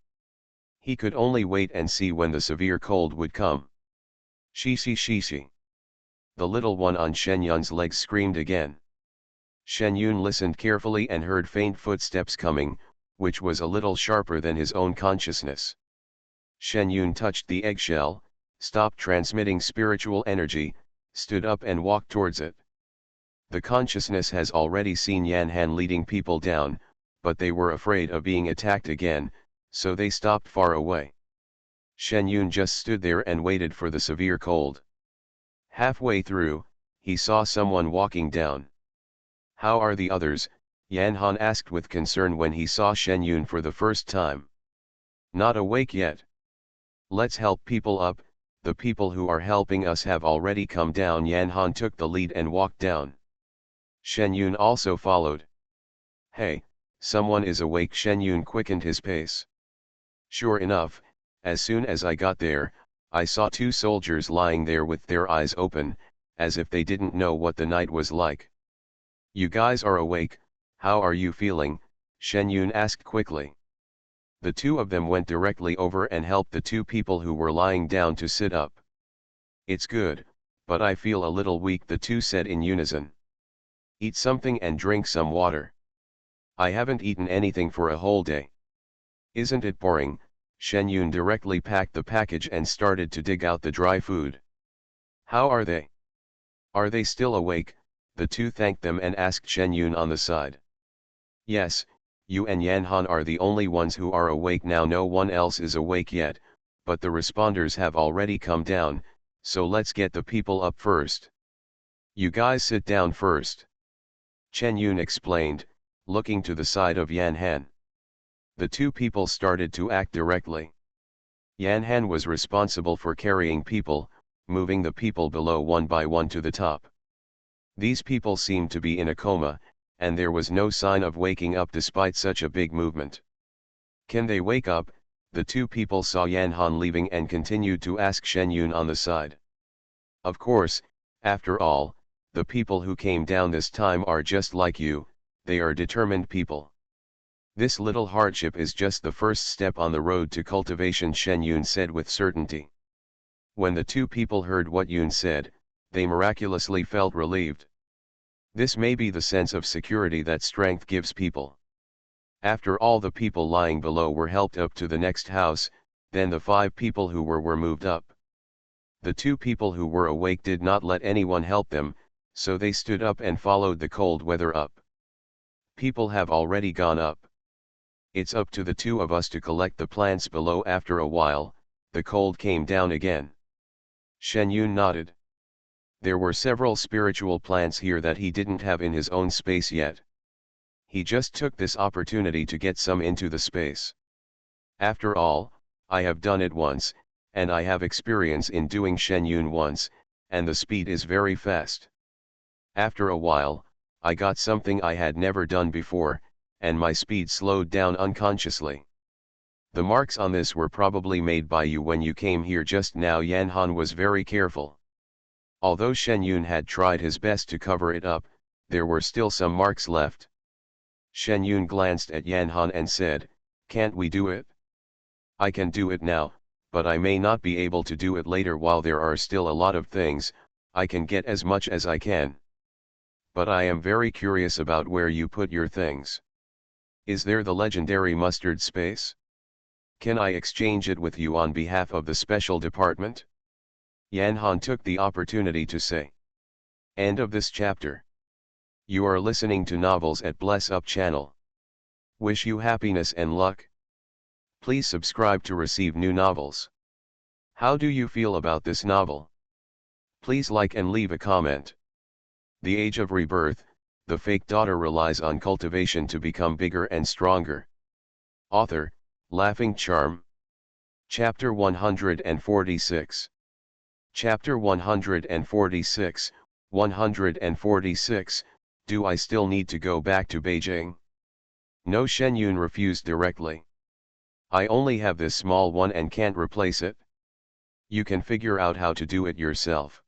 He could only wait and see when the severe cold would come. Shishi shishi. The little one on Shen Yun's legs screamed again. Shen Yun listened carefully and heard faint footsteps coming, which was a little sharper than his own consciousness. Shen Yun touched the eggshell, stopped transmitting spiritual energy, stood up and walked towards it. The consciousness has already seen Yan Han leading people down, but they were afraid of being attacked again, so they stopped far away. Shen Yun just stood there and waited for the severe cold. Halfway through, he saw someone walking down. "How are the others?" Yan Han asked with concern when he saw Shen Yun for the first time. "Not awake yet. Let's help people up, the people who are helping us have already come down." Yan Han took the lead and walked down. Shen Yun also followed. "Hey, someone is awake." Shen Yun quickened his pace. Sure enough, as soon as I got there, I saw two soldiers lying there with their eyes open, as if they didn't know what the night was like. "You guys are awake, how are you feeling?" Shen Yun asked quickly. The two of them went directly over and helped the two people who were lying down to sit up. "It's good, but I feel a little weak," the two said in unison. "Eat something and drink some water." "I haven't eaten anything for a whole day." "Isn't it boring?" Shen Yun directly packed the package and started to dig out the dry food. "How are they? Are they still awake?" The two thanked them and asked Shen Yun on the side. "Yes, you and Yan Han are the only ones who are awake now. No one else is awake yet, but the responders have already come down, so let's get the people up first." "You guys sit down first," Shen Yun explained, looking to the side of Yan Han. The two people started to act directly. Yan Han was responsible for carrying people, moving the people below one by one to the top. These people seemed to be in a coma, and there was no sign of waking up despite such a big movement. "Can they wake up?" The two people saw Yan Han leaving and continued to ask Shen Yun on the side. "Of course, after all, the people who came down this time are just like you, they are determined people. This little hardship is just the first step on the road to cultivation," Shen Yun said with certainty. When the two people heard what Yun said, they miraculously felt relieved. This may be the sense of security that strength gives people. After all the people lying below were helped up to the next house, then the 5 people who were moved up. The 2 people who were awake did not let anyone help them, so they stood up and followed the cold weather up. "People have already gone up. It's up to the 2 of us to collect the plants below." After a while, the cold came down again. Shen Yun nodded. There were several spiritual plants here that he didn't have in his own space yet. He just took this opportunity to get some into the space. "After all, I have done it once, and I have experience in doing Shen Yun once, and the speed is very fast. After a while, I got something I had never done before, and my speed slowed down unconsciously. The marks on this were probably made by you when you came here just now." Yan Han was very careful. Although Shen Yun had tried his best to cover it up, there were still some marks left. Shen Yun glanced at Yan Han and said, "Can't we do it? I can do it now, but I may not be able to do it later. While there are still a lot of things, I can get as much as I can. But I am very curious about where you put your things. Is there the legendary mustard space? Can I exchange it with you on behalf of the special department?" Yan Han took the opportunity to say. End of this chapter. You are listening to Novels at Bless Up channel. Wish you happiness and luck. Please subscribe to receive new novels. How do you feel about this novel? Please like and leave a comment. The Age of Rebirth, the fake daughter relies on cultivation to become bigger and stronger. Author, Laughing Charm. Chapter 146. Chapter 146, 146, Do I still need to go back to Beijing? No, Shen Yun refused directly. I only have this small one and can't replace it. You can figure out how to do it yourself.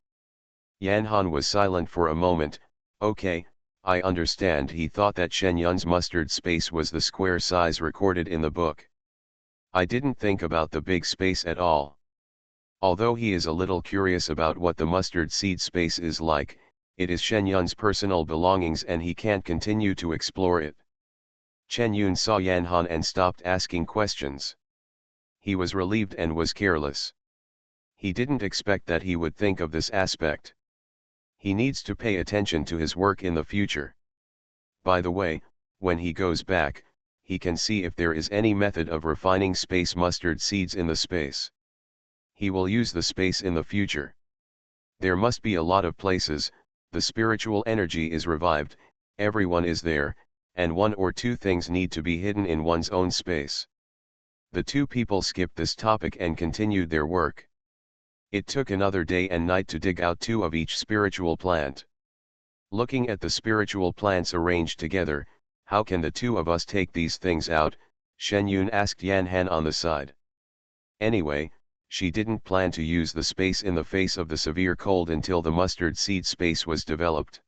Yan Han was silent for a moment. Okay, I understand. He thought that Shen Yun's mustard space was the square size recorded in the book. I didn't think about the big space at all. Although he is a little curious about what the mustard seed space is like, it is Shen Yun's personal belongings and he can't continue to explore it. Shen Yun saw Yan Han and stopped asking questions. He was relieved and was careless. He didn't expect that he would think of this aspect. He needs to pay attention to his work in the future. By the way, when he goes back, he can see if there is any method of refining space mustard seeds in the space. He will use the space in the future. There must be a lot of places, the spiritual energy is revived, everyone is there, and one or two things need to be hidden in one's own space. The two people skipped this topic and continued their work. It took another day and night to dig out two of each spiritual plant. Looking at the spiritual plants arranged together, how can the two of us take these things out? Shen Yun asked Yan Han on the side. Anyway, she didn't plan to use the space in the face of the severe cold until the mustard seed space was developed.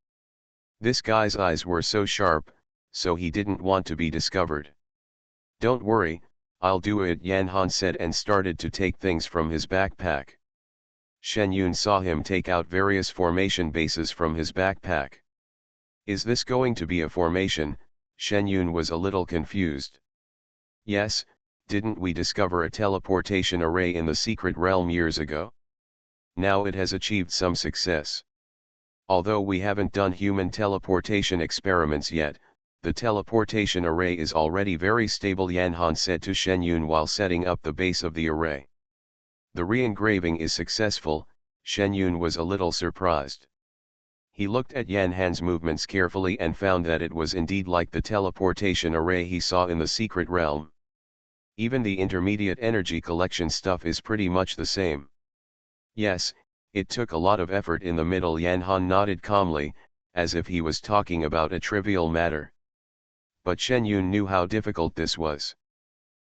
This guy's eyes were so sharp, so he didn't want to be discovered. Don't worry, I'll do it, Yan Han said and started to take things from his backpack. Shen Yun saw him take out various formation bases from his backpack. Is this going to be a formation? Shen Yun was a little confused. Yes, didn't we discover a teleportation array in the secret realm years ago? Now it has achieved some success. Although we haven't done human teleportation experiments yet, the teleportation array is already very stable, Yan Han said to Shen Yun while setting up the base of the array. The re-engraving is successful. Shen Yun was a little surprised. He looked at Yan Han's movements carefully and found that it was indeed like the teleportation array he saw in the secret realm. Even the intermediate energy collection stuff is pretty much the same. Yes, it took a lot of effort in the middle. Yan Han nodded calmly, as if he was talking about a trivial matter. But Shen Yun knew how difficult this was.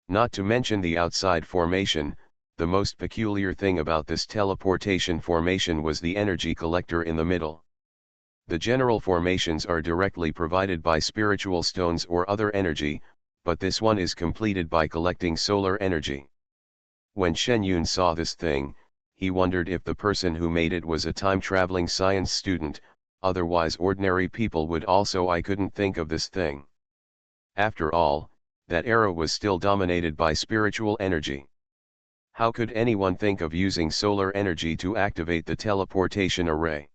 Not to mention the outside formation, the most peculiar thing about this teleportation formation was the energy collector in the middle. The general formations are directly provided by spiritual stones or other energy, but this one is completed by collecting solar energy. When Shen Yun saw this thing, he wondered if the person who made it was a time-traveling science student, otherwise ordinary people would also. I couldn't think of this thing. After all, that era was still dominated by spiritual energy. How could anyone think of using solar energy to activate the teleportation array?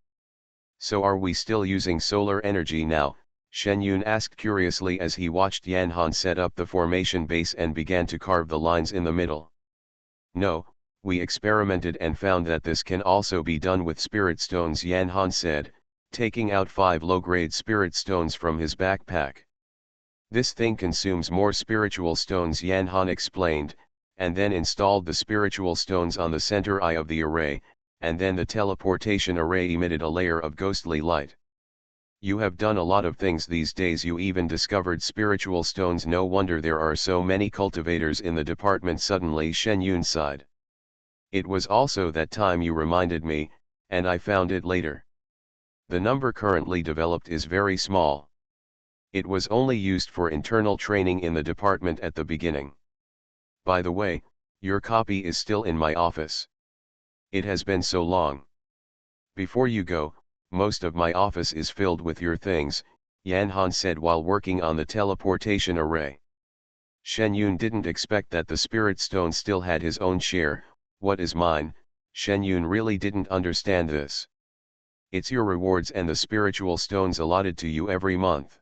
So are we still using solar energy now? Shen Yun asked curiously as he watched Yan Han set up the formation base and began to carve the lines in the middle. No, we experimented and found that this can also be done with spirit stones, Yan Han said, taking out 5 low-grade spirit stones from his backpack. This thing consumes more spiritual stones, Yan Han explained, and then installed the spiritual stones on the center eye of the array, and then the teleportation array emitted a layer of ghostly light. You have done a lot of things these days. You even discovered spiritual stones. No wonder there are so many cultivators in the department. Suddenly Shen Yun sighed. It was also that time you reminded me, and I found it later. The number currently developed is very small. It was only used for internal training in the department at the beginning. By the way, your copy is still in my office. It has been so long. Before you go, most of my office is filled with your things, Yan Han said while working on the teleportation array. Shen Yun didn't expect that the spirit stone still had his own share. What is mine? Shen Yun really didn't understand this. It's your rewards and the spiritual stones allotted to you every month.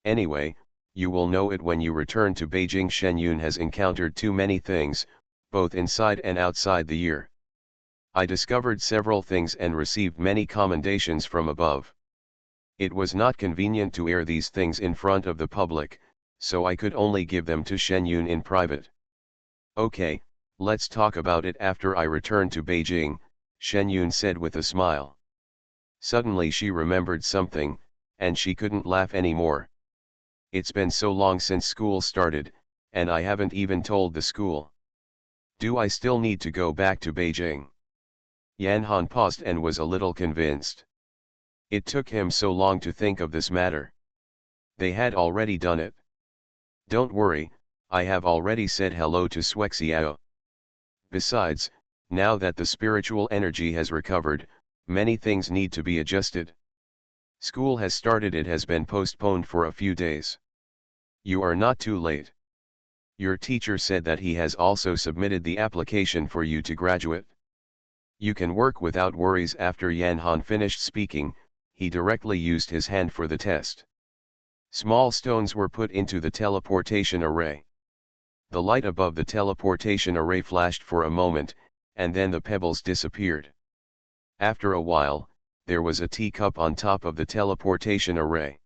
Anyway, you will know it when you return to Beijing. Shen Yun has encountered too many things, both inside and outside the year. I discovered several things and received many commendations from above. It was not convenient to air these things in front of the public, so I could only give them to Shen Yun in private. Okay, let's talk about it after I return to Beijing, Shen Yun said with a smile. Suddenly she remembered something, and she couldn't laugh anymore. It's been so long since school started, and I haven't even told the school. Do I still need to go back to Beijing? Yan Han paused and was a little convinced. It took him so long to think of this matter. They had already done it. Don't worry, I have already said hello to Shuexiao. Besides, now that the spiritual energy has recovered, many things need to be adjusted. School has started. It has been postponed for a few days. You are not too late. Your teacher said that he has also submitted the application for you to graduate. You can work without worries. After Yan Han finished speaking, he directly used his hand for the test. Small stones were put into the teleportation array. The light above the teleportation array flashed for a moment, and then the pebbles disappeared. After a while, there was a teacup on top of the teleportation array.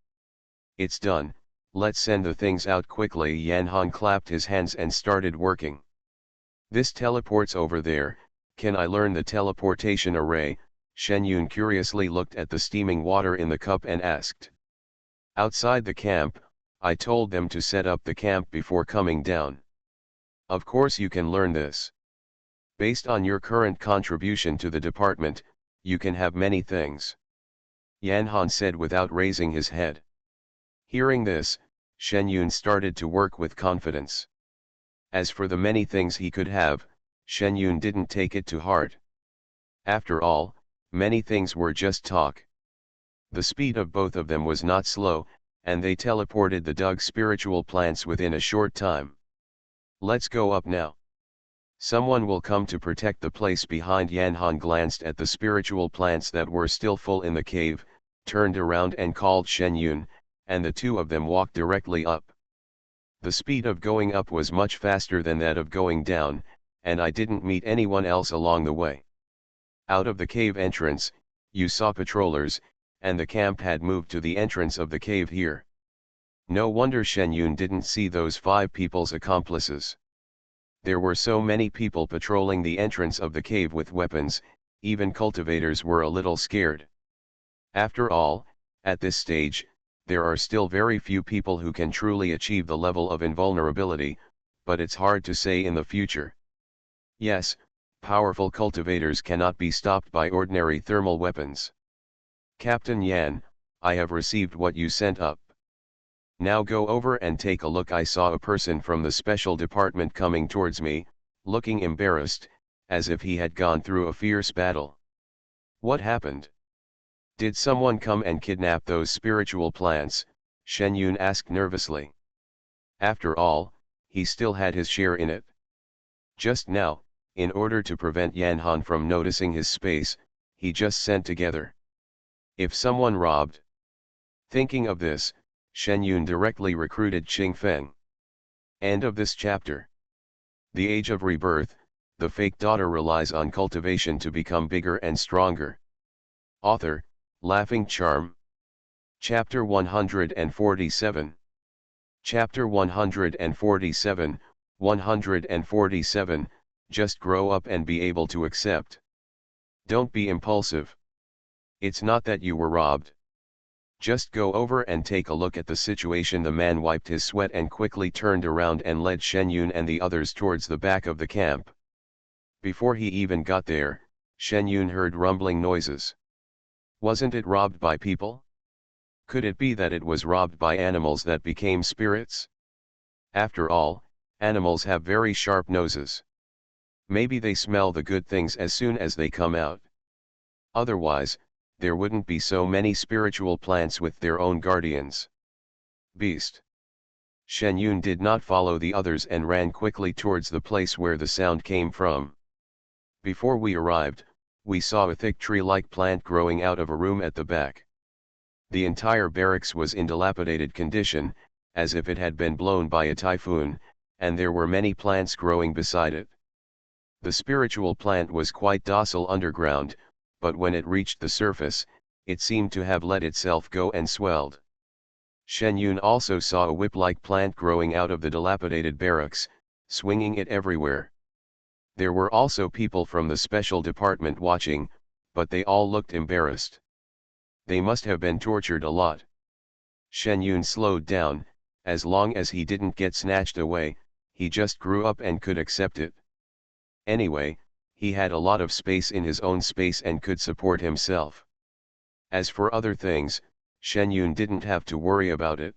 It's done, let's send the things out quickly. Yan Han clapped his hands and started working. This teleports over there, can I learn the teleportation array? Shen Yun curiously looked at the steaming water in the cup and asked. Outside the camp, I told them to set up the camp before coming down. Of course you can learn this. Based on your current contribution to the department, you can have many things. Yan Han said without raising his head. Hearing this, Shen Yun started to work with confidence. As for the many things he could have, Shen Yun didn't take it to heart. After all, many things were just talk. The speed of both of them was not slow, and they teleported the dug spiritual plants within a short time. Let's go up now. Someone will come to protect the place behind. Yan Han glanced at the spiritual plants that were still full in the cave, turned around and called Shen Yun, and the two of them walked directly up. The speed of going up was much faster than that of going down, and I didn't meet anyone else along the way. Out of the cave entrance, you saw patrollers, and the camp had moved to the entrance of the cave here. No wonder Shen Yun didn't see those 5 people's accomplices. There were so many people patrolling the entrance of the cave with weapons, even cultivators were a little scared. After all, at this stage, there are still very few people who can truly achieve the level of invulnerability, but it's hard to say in the future. Yes, powerful cultivators cannot be stopped by ordinary thermal weapons. Captain Yan, I have received what you sent up. Now go over and take a look. I saw a person from the special department coming towards me, looking embarrassed, as if he had gone through a fierce battle. What happened? Did someone come and kidnap those spiritual plants? Shen Yun asked nervously. After all, he still had his share in it. Just now, in order to prevent Yan Han from noticing his space, he just sent together. If someone robbed. Thinking of this, Shen Yun directly recruited Qing Feng. End of this chapter. The Age of Rebirth, the fake daughter relies on cultivation to become bigger and stronger. Author, Laughing Charm. Chapter 147. Chapter 147, 147, just grow up and be able to accept. Don't be impulsive. It's not that you were robbed. Just go over and take a look at the situation. The man wiped his sweat and quickly turned around and led Shen Yun and the others towards the back of the camp. Before he even got there, Shen Yun heard rumbling noises. Wasn't it robbed by people? Could it be that it was robbed by animals that became spirits? After all, animals have very sharp noses. Maybe they smell the good things as soon as they come out. Otherwise, there wouldn't be so many spiritual plants with their own guardians. Beast. Shen Yun did not follow the others and ran quickly towards the place where the sound came from. Before we arrived, we saw a thick tree-like plant growing out of a room at the back. The entire barracks was in dilapidated condition, as if it had been blown by a typhoon, and there were many plants growing beside it. The spiritual plant was quite docile underground, but when it reached the surface, it seemed to have let itself go and swelled. Shen Yun also saw a whip-like plant growing out of the dilapidated barracks, swinging it everywhere. There were also people from the special department watching, but they all looked embarrassed. They must have been tortured a lot. Shen Yun slowed down. As long as he didn't get snatched away, he just grew up and could accept it. Anyway, he had a lot of space in his own space and could support himself. As for other things, Shen Yun didn't have to worry about it.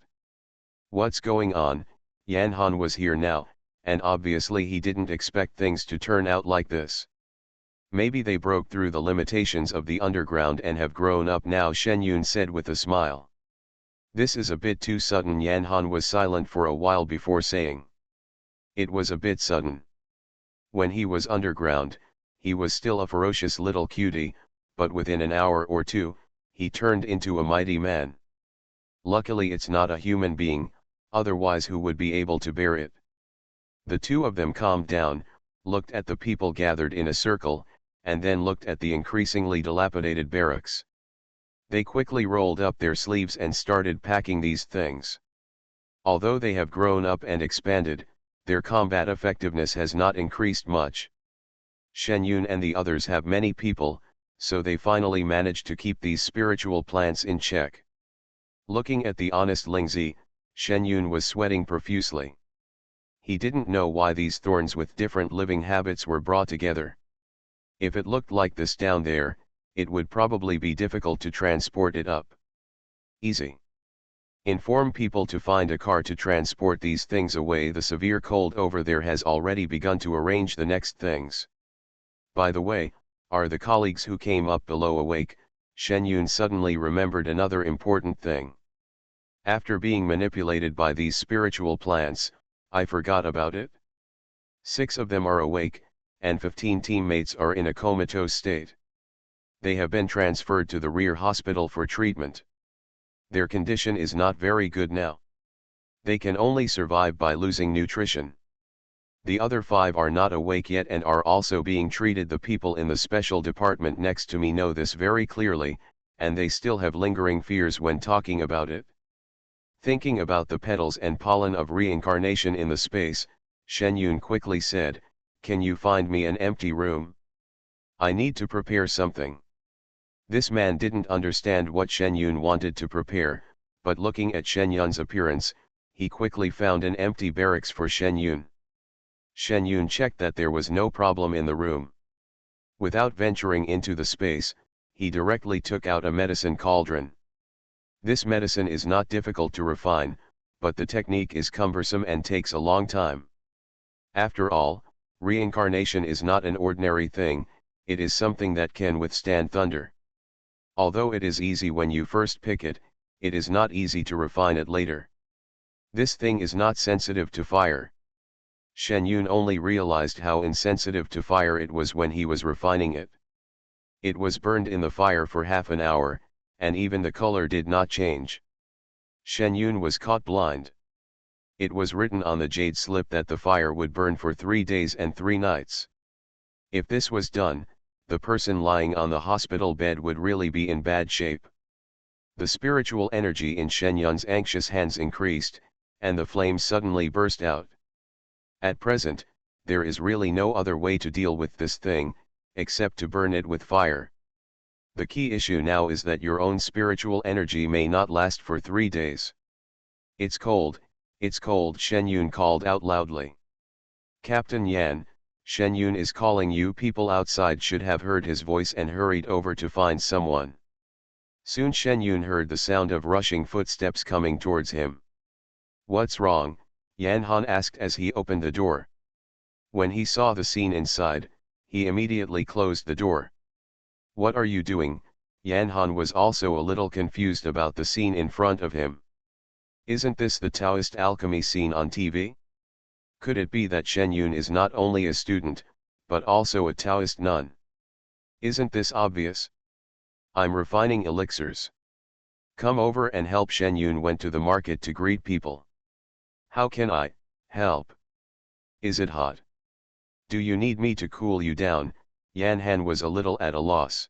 What's going on? Yan Han was here now, and obviously he didn't expect things to turn out like this. Maybe they broke through the limitations of the underground and have grown up now, Shen Yun said with a smile. This is a bit too sudden. Yan Han was silent for a while before saying. It was a bit sudden. When he was underground, he was still a ferocious little cutie, but within an hour or two, he turned into a mighty man. Luckily it's not a human being, otherwise who would be able to bear it? The two of them calmed down, looked at the people gathered in a circle, and then looked at the increasingly dilapidated barracks. They quickly rolled up their sleeves and started packing these things. Although they have grown up and expanded, their combat effectiveness has not increased much. Shen Yun and the others have many people, so they finally managed to keep these spiritual plants in check. Looking at the honest Lingzi, Shen Yun was sweating profusely. He didn't know why these thorns with different living habits were brought together. If it looked like this down there, it would probably be difficult to transport it up. Easy. Inform people to find a car to transport these things away. The severe cold over there has already begun to arrange the next things. By the way, are the colleagues who came up below awake? Shen Yun suddenly remembered another important thing. After being manipulated by these spiritual plants, I forgot about it. 6 of them are awake, and 15 teammates are in a comatose state. They have been transferred to the rear hospital for treatment. Their condition is not very good now. They can only survive by losing nutrition. The other 5 are not awake yet and are also being treated. The people in the special department next to me know this very clearly, and they still have lingering fears when talking about it. Thinking about the petals and pollen of reincarnation in the space, Shen Yun quickly said, "Can you find me an empty room? I need to prepare something." This man didn't understand what Shen Yun wanted to prepare, but looking at Shen Yun's appearance, he quickly found an empty barracks for Shen Yun. Shen Yun checked that there was no problem in the room. Without venturing into the space, he directly took out a medicine cauldron. This medicine is not difficult to refine, but the technique is cumbersome and takes a long time. After all, reincarnation is not an ordinary thing, it is something that can withstand thunder. Although it is easy when you first pick it, it is not easy to refine it later. This thing is not sensitive to fire. Shen Yun only realized how insensitive to fire it was when he was refining it. It was burned in the fire for half an hour, and even the color did not change. Shen Yun was caught blind. It was written on the jade slip that the fire would burn for 3 days and 3 nights. If this was done, the person lying on the hospital bed would really be in bad shape. The spiritual energy in Shen Yun's anxious hands increased, and the flame suddenly burst out. At present, there is really no other way to deal with this thing, except to burn it with fire. The key issue now is that your own spiritual energy may not last for 3 days. It's cold, Shen Yun called out loudly. Captain Yan, Shen Yun is calling you. People outside should have heard his voice and hurried over to find someone. Soon Shen Yun heard the sound of rushing footsteps coming towards him. What's wrong? Yan Han asked as he opened the door. When he saw the scene inside, he immediately closed the door. What are you doing? Yan Han was also a little confused about the scene in front of him. Isn't this the Taoist alchemy scene on TV? Could it be that Shen Yun is not only a student, but also a Taoist nun? Isn't this obvious? I'm refining elixirs. Come over and help. Shen Yun went to the market to greet people. How can I help? Is it hot? Do you need me to cool you down? Yan Han was a little at a loss.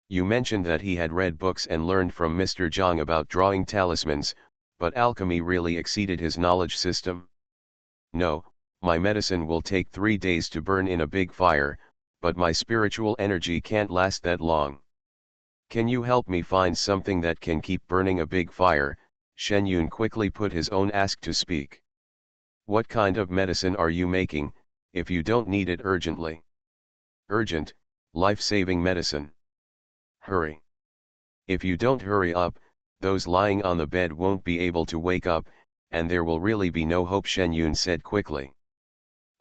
You mentioned that he had read books and learned from Mr. Zhang about drawing talismans, but alchemy really exceeded his knowledge system. No, my medicine will take 3 days to burn in a big fire, but my spiritual energy can't last that long. Can you help me find something that can keep burning a big fire? Shen Yun quickly put his own ask to speak. What kind of medicine are you making, if you don't need it urgently? Urgent, life-saving medicine. Hurry. If you don't hurry up, those lying on the bed won't be able to wake up, and there will really be no hope, Shen Yun said quickly.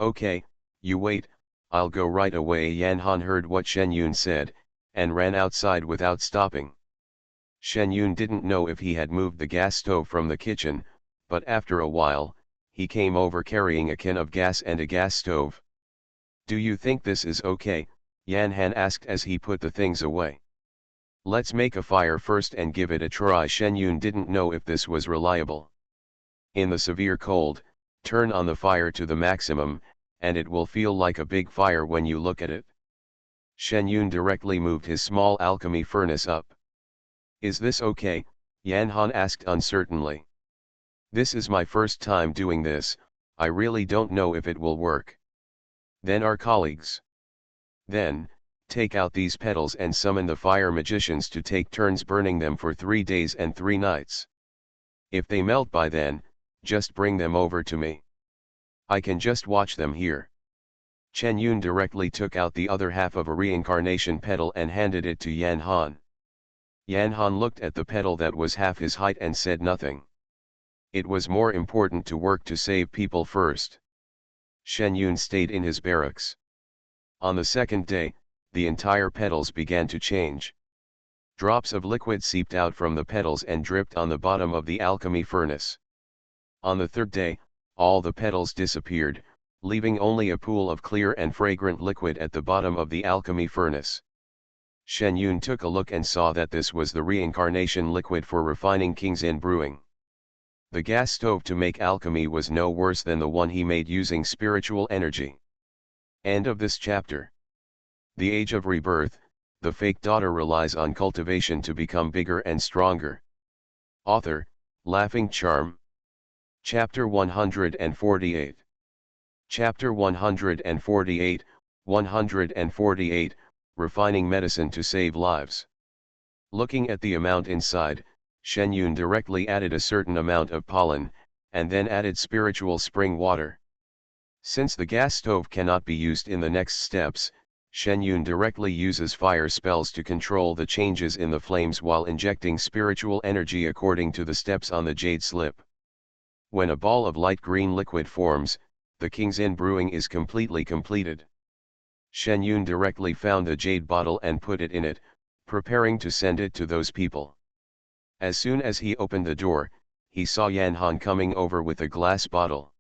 Okay, you wait, I'll go right away. Yan Han heard what Shen Yun said, and ran outside without stopping. Shen Yun didn't know if he had moved the gas stove from the kitchen, but after a while, he came over carrying a can of gas and a gas stove. Do you think this is okay? Yan Han asked as he put the things away. Let's make a fire first and give it a try. Shen Yun didn't know if this was reliable. In the severe cold, turn on the fire to the maximum, and it will feel like a big fire when you look at it. Shen Yun directly moved his small alchemy furnace up. Is this okay? Yan Han asked uncertainly. This is my first time doing this, I really don't know if it will work. Then our colleagues. Then, take out these petals and summon the fire magicians to take turns burning them for 3 days and 3 nights. If they melt by then, just bring them over to me. I can just watch them here. Chen Yun directly took out the other half of a reincarnation petal and handed it to Yan Han. Yan Han looked at the petal that was half his height and said nothing. It was more important to work to save people first. Shen Yun stayed in his barracks. On the second day, the entire petals began to change. Drops of liquid seeped out from the petals and dripped on the bottom of the alchemy furnace. On the third day, all the petals disappeared, leaving only a pool of clear and fragrant liquid at the bottom of the alchemy furnace. Shen Yun took a look and saw that this was the reincarnation liquid for refining King's Inn brewing. The gas stove to make alchemy was no worse than the one he made using spiritual energy. End of this chapter. The Age of Rebirth, the fake daughter relies on cultivation to become bigger and stronger. Author, Laughing Charm. Chapter 148. Chapter 148, 148, Refining Medicine to Save Lives. Looking at the amount inside, Shen Yun directly added a certain amount of pollen, and then added spiritual spring water. Since the gas stove cannot be used in the next steps, Shen Yun directly uses fire spells to control the changes in the flames while injecting spiritual energy according to the steps on the jade slip. When a ball of light green liquid forms, the King's Inn brewing is completely completed. Shen Yun directly found the jade bottle and put it in it, preparing to send it to those people. As soon as he opened the door, he saw Yan Han coming over with a glass bottle.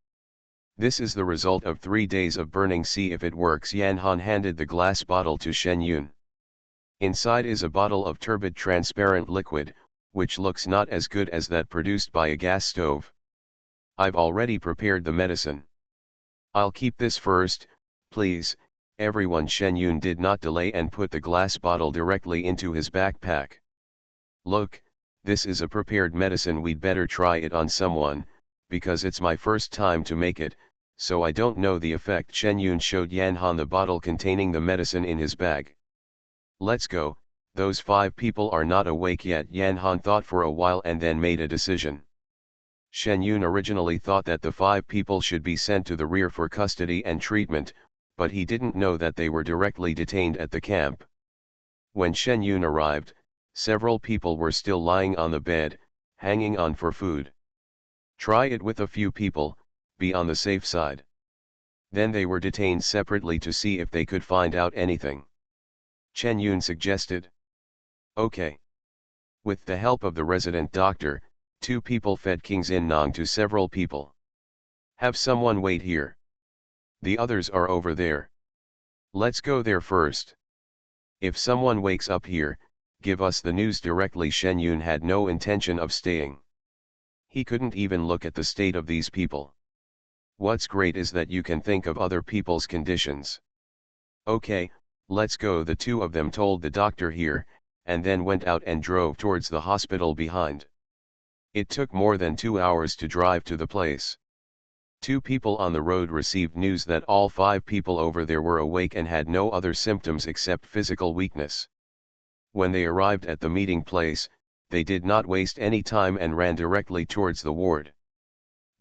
This is the result of 3 days of burning. See if it works. Yan Han handed the glass bottle to Shen Yun. Inside is a bottle of turbid transparent liquid, which looks not as good as that produced by a gas stove. I've already prepared the medicine. I'll keep this first, please, everyone. Shen Yun did not delay and put the glass bottle directly into his backpack. Look, this is a prepared medicine. We'd better try it on someone, because it's my first time to make it, so I don't know the effect. Shen Yun showed Yan Han the bottle containing the medicine in his bag. Let's go, those 5 people are not awake yet. Yan Han thought for a while and then made a decision. Shen Yun originally thought that the 5 people should be sent to the rear for custody and treatment, but he didn't know that they were directly detained at the camp. When Shen Yun arrived, several people were still lying on the bed, hanging on for food. Try it with a few people, be on the safe side. Then they were detained separately to see if they could find out anything. Chen Yun suggested. Okay. With the help of the resident doctor, 2 people fed King's Inn Nong to several people. Have someone wait here. The others are over there. Let's go there first. If someone wakes up here, give us the news directly. Shen Yun had no intention of staying. He couldn't even look at the state of these people. What's great is that you can think of other people's conditions. Okay, let's go. The 2 of them told the doctor here, and then went out and drove towards the hospital behind. It took more than 2 hours to drive to the place. 2 people on the road received news that all 5 people over there were awake and had no other symptoms except physical weakness. When they arrived at the meeting place, they did not waste any time and ran directly towards the ward.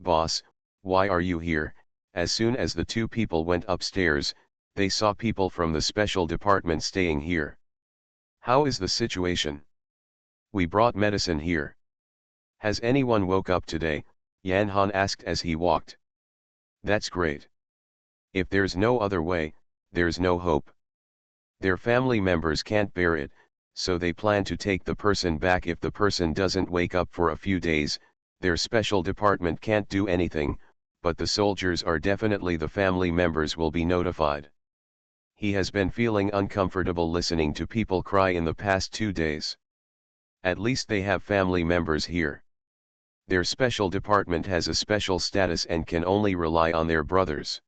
Boss, why are you here? As soon as the 2 people went upstairs, they saw people from the special department staying here. How is the situation? We brought medicine here. Has anyone woke up today? Yan Han asked as he walked. That's great. If there's no other way, there's no hope. Their family members can't bear it, so they plan to take the person back if the person doesn't wake up for a few days. Their special department can't do anything, but the soldiers are definitely the family members will be notified. He has been feeling uncomfortable listening to people cry in the past 2 days. At least they have family members here. Their special department has a special status and can only rely on their brothers.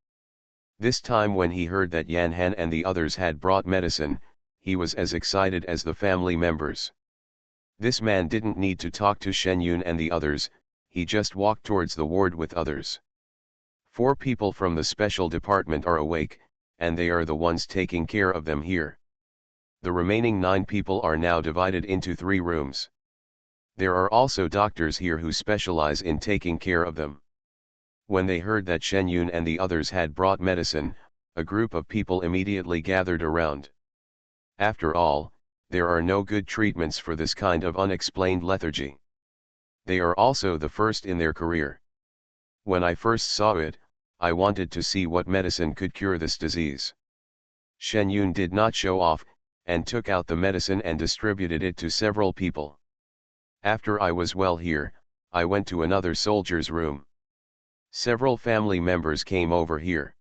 This time when he heard that Yan Han and the others had brought medicine, he was as excited as the family members. This man didn't need to talk to Shen Yun and the others, he just walked towards the ward with others. 4 people from the special department are awake, and they are the ones taking care of them here. The remaining 9 people are now divided into 3 rooms. There are also doctors here who specialize in taking care of them. When they heard that Shen Yun and the others had brought medicine, a group of people immediately gathered around. After all, there are no good treatments for this kind of unexplained lethargy. They are also the first in their career. When I first saw it, I wanted to see what medicine could cure this disease. Shen Yun did not show off, and took out the medicine and distributed it to several people. After I was well here, I went to another soldier's room. Several family members came over here.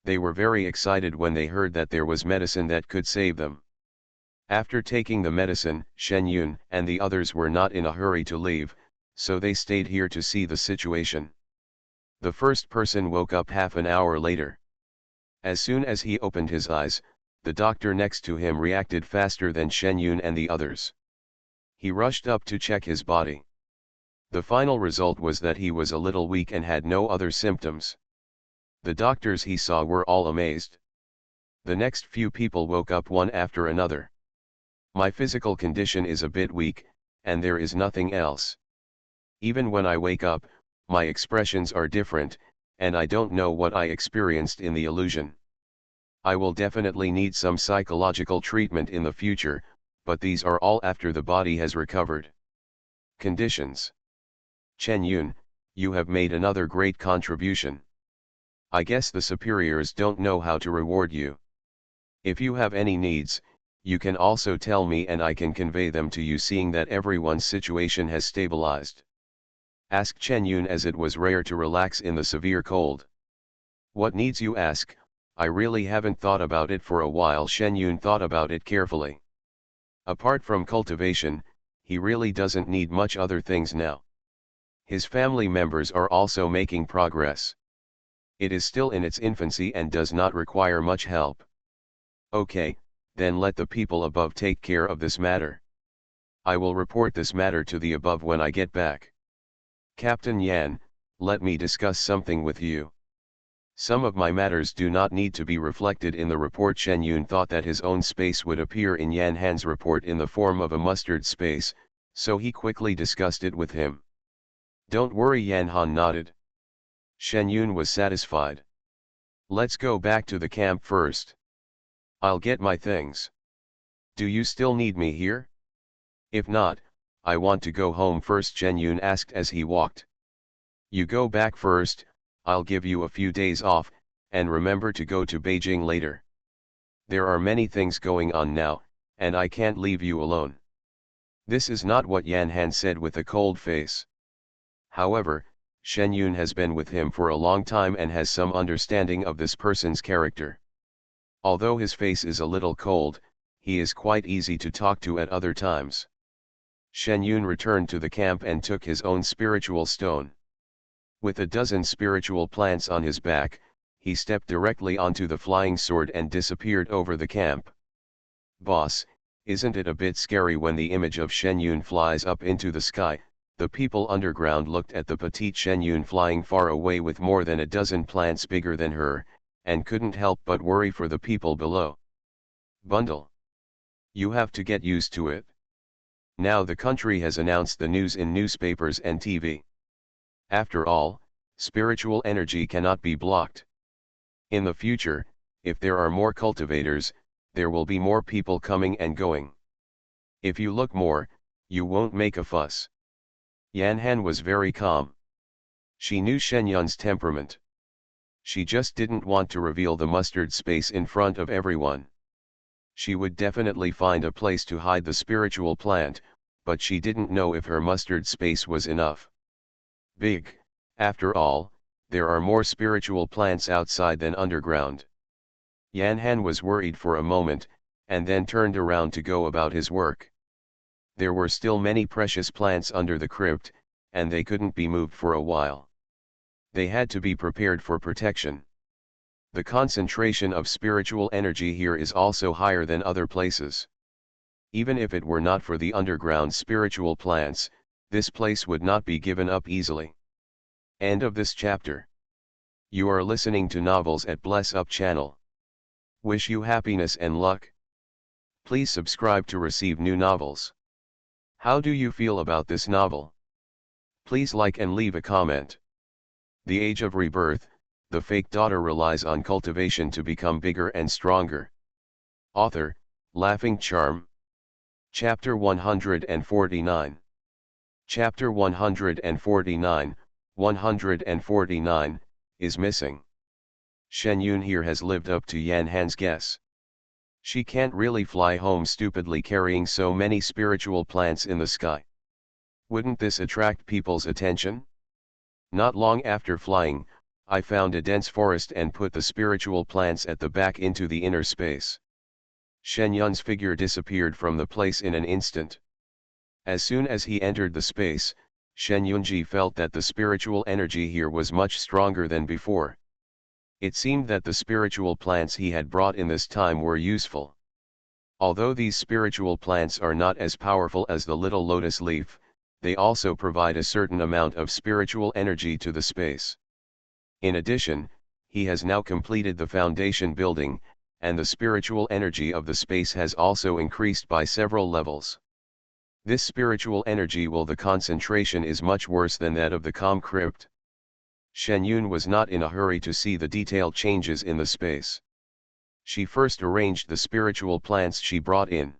They were very excited when they heard that there was medicine that could save them. After taking the medicine, Shen Yun and the others were not in a hurry to leave, so they stayed here to see the situation. The first person woke up half an hour later. As soon as he opened his eyes, the doctor next to him reacted faster than Shen Yun and the others. He rushed up to check his body. The final result was that he was a little weak and had no other symptoms. The doctors he saw were all amazed. The next few people woke up one after another. My physical condition is a bit weak, and there is nothing else. Even when I wake up, my expressions are different, and I don't know what I experienced in the illusion. I will definitely need some psychological treatment in the future, but these are all after the body has recovered. Conditions. Chen Yun, you have made another great contribution. I guess the superiors don't know how to reward you. If you have any needs, you can also tell me and I can convey them to you, seeing that everyone's situation has stabilized. Asked Chen Yun, as it was rare to relax in the severe cold. What needs, you ask? I really haven't thought about it for a while. Shen Yun thought about it carefully. Apart from cultivation, he really doesn't need much other things now. His family members are also making progress. It is still in its infancy and does not require much help. Okay, then let the people above take care of this matter. I will report this matter to the above when I get back. Captain Yan, let me discuss something with you. Some of my matters do not need to be reflected in the report. Shen Yun thought that his own space would appear in Yan Han's report in the form of a mustard space, so he quickly discussed it with him. Don't worry, Yan Han nodded. Shen Yun was satisfied. Let's go back to the camp first. I'll get my things. Do you still need me here? If not, I want to go home first, Shen Yun asked as he walked. You go back first, I'll give you a few days off, and remember to go to Beijing later. There are many things going on now, and I can't leave you alone. This is not what Yan Han said with a cold face. However, Shen Yun has been with him for a long time and has some understanding of this person's character. Although his face is a little cold, he is quite easy to talk to at other times. Shen Yun returned to the camp and took his own spiritual stone. With a dozen spiritual plants on his back, he stepped directly onto the flying sword and disappeared over the camp. Boss, isn't it a bit scary when the image of Shen Yun flies up into the sky? The people underground looked at the petite Shen Yun flying far away with more than a dozen plants bigger than her, and couldn't help but worry for the people below. Bundle. You have to get used to it. Now the country has announced the news in newspapers and TV. After all, spiritual energy cannot be blocked. In the future, if there are more cultivators, there will be more people coming and going. If you look more, you won't make a fuss. Yan Han was very calm. She knew Shen Yun's temperament. She just didn't want to reveal the mustard space in front of everyone. She would definitely find a place to hide the spiritual plant, but she didn't know if her mustard space was enough. Big, after all, there are more spiritual plants outside than underground. Yan Han was worried for a moment, and then turned around to go about his work. There were still many precious plants under the crypt, and they couldn't be moved for a while. They had to be prepared for protection. The concentration of spiritual energy here is also higher than other places. Even if it were not for the underground spiritual plants, this place would not be given up easily. End of this chapter. You are listening to Novels at Bless Up channel. Wish you happiness and luck. Please subscribe to receive new novels. How do you feel about this novel? Please like and leave a comment. The Age of Rebirth, the fake daughter relies on cultivation to become bigger and stronger. Author, Laughing Charm. Chapter 149. Chapter 149, 149, is missing. Shen Yun here has lived up to Yan Han's guess. She can't really fly home stupidly carrying so many spiritual plants in the sky. Wouldn't this attract people's attention? Not long after flying, I found a dense forest and put the spiritual plants at the back into the inner space. Shen Yun's figure disappeared from the place in an instant. As soon as he entered the space, Shen Yunji felt that the spiritual energy here was much stronger than before. It seemed that the spiritual plants he had brought in this time were useful. Although these spiritual plants are not as powerful as the little lotus leaf, they also provide a certain amount of spiritual energy to the space. In addition, he has now completed the foundation building, and the spiritual energy of the space has also increased by several levels. This spiritual energy the concentration is much worse than that of the calm crypt. Shen Yun was not in a hurry to see the detailed changes in the space. She first arranged the spiritual plants she brought in.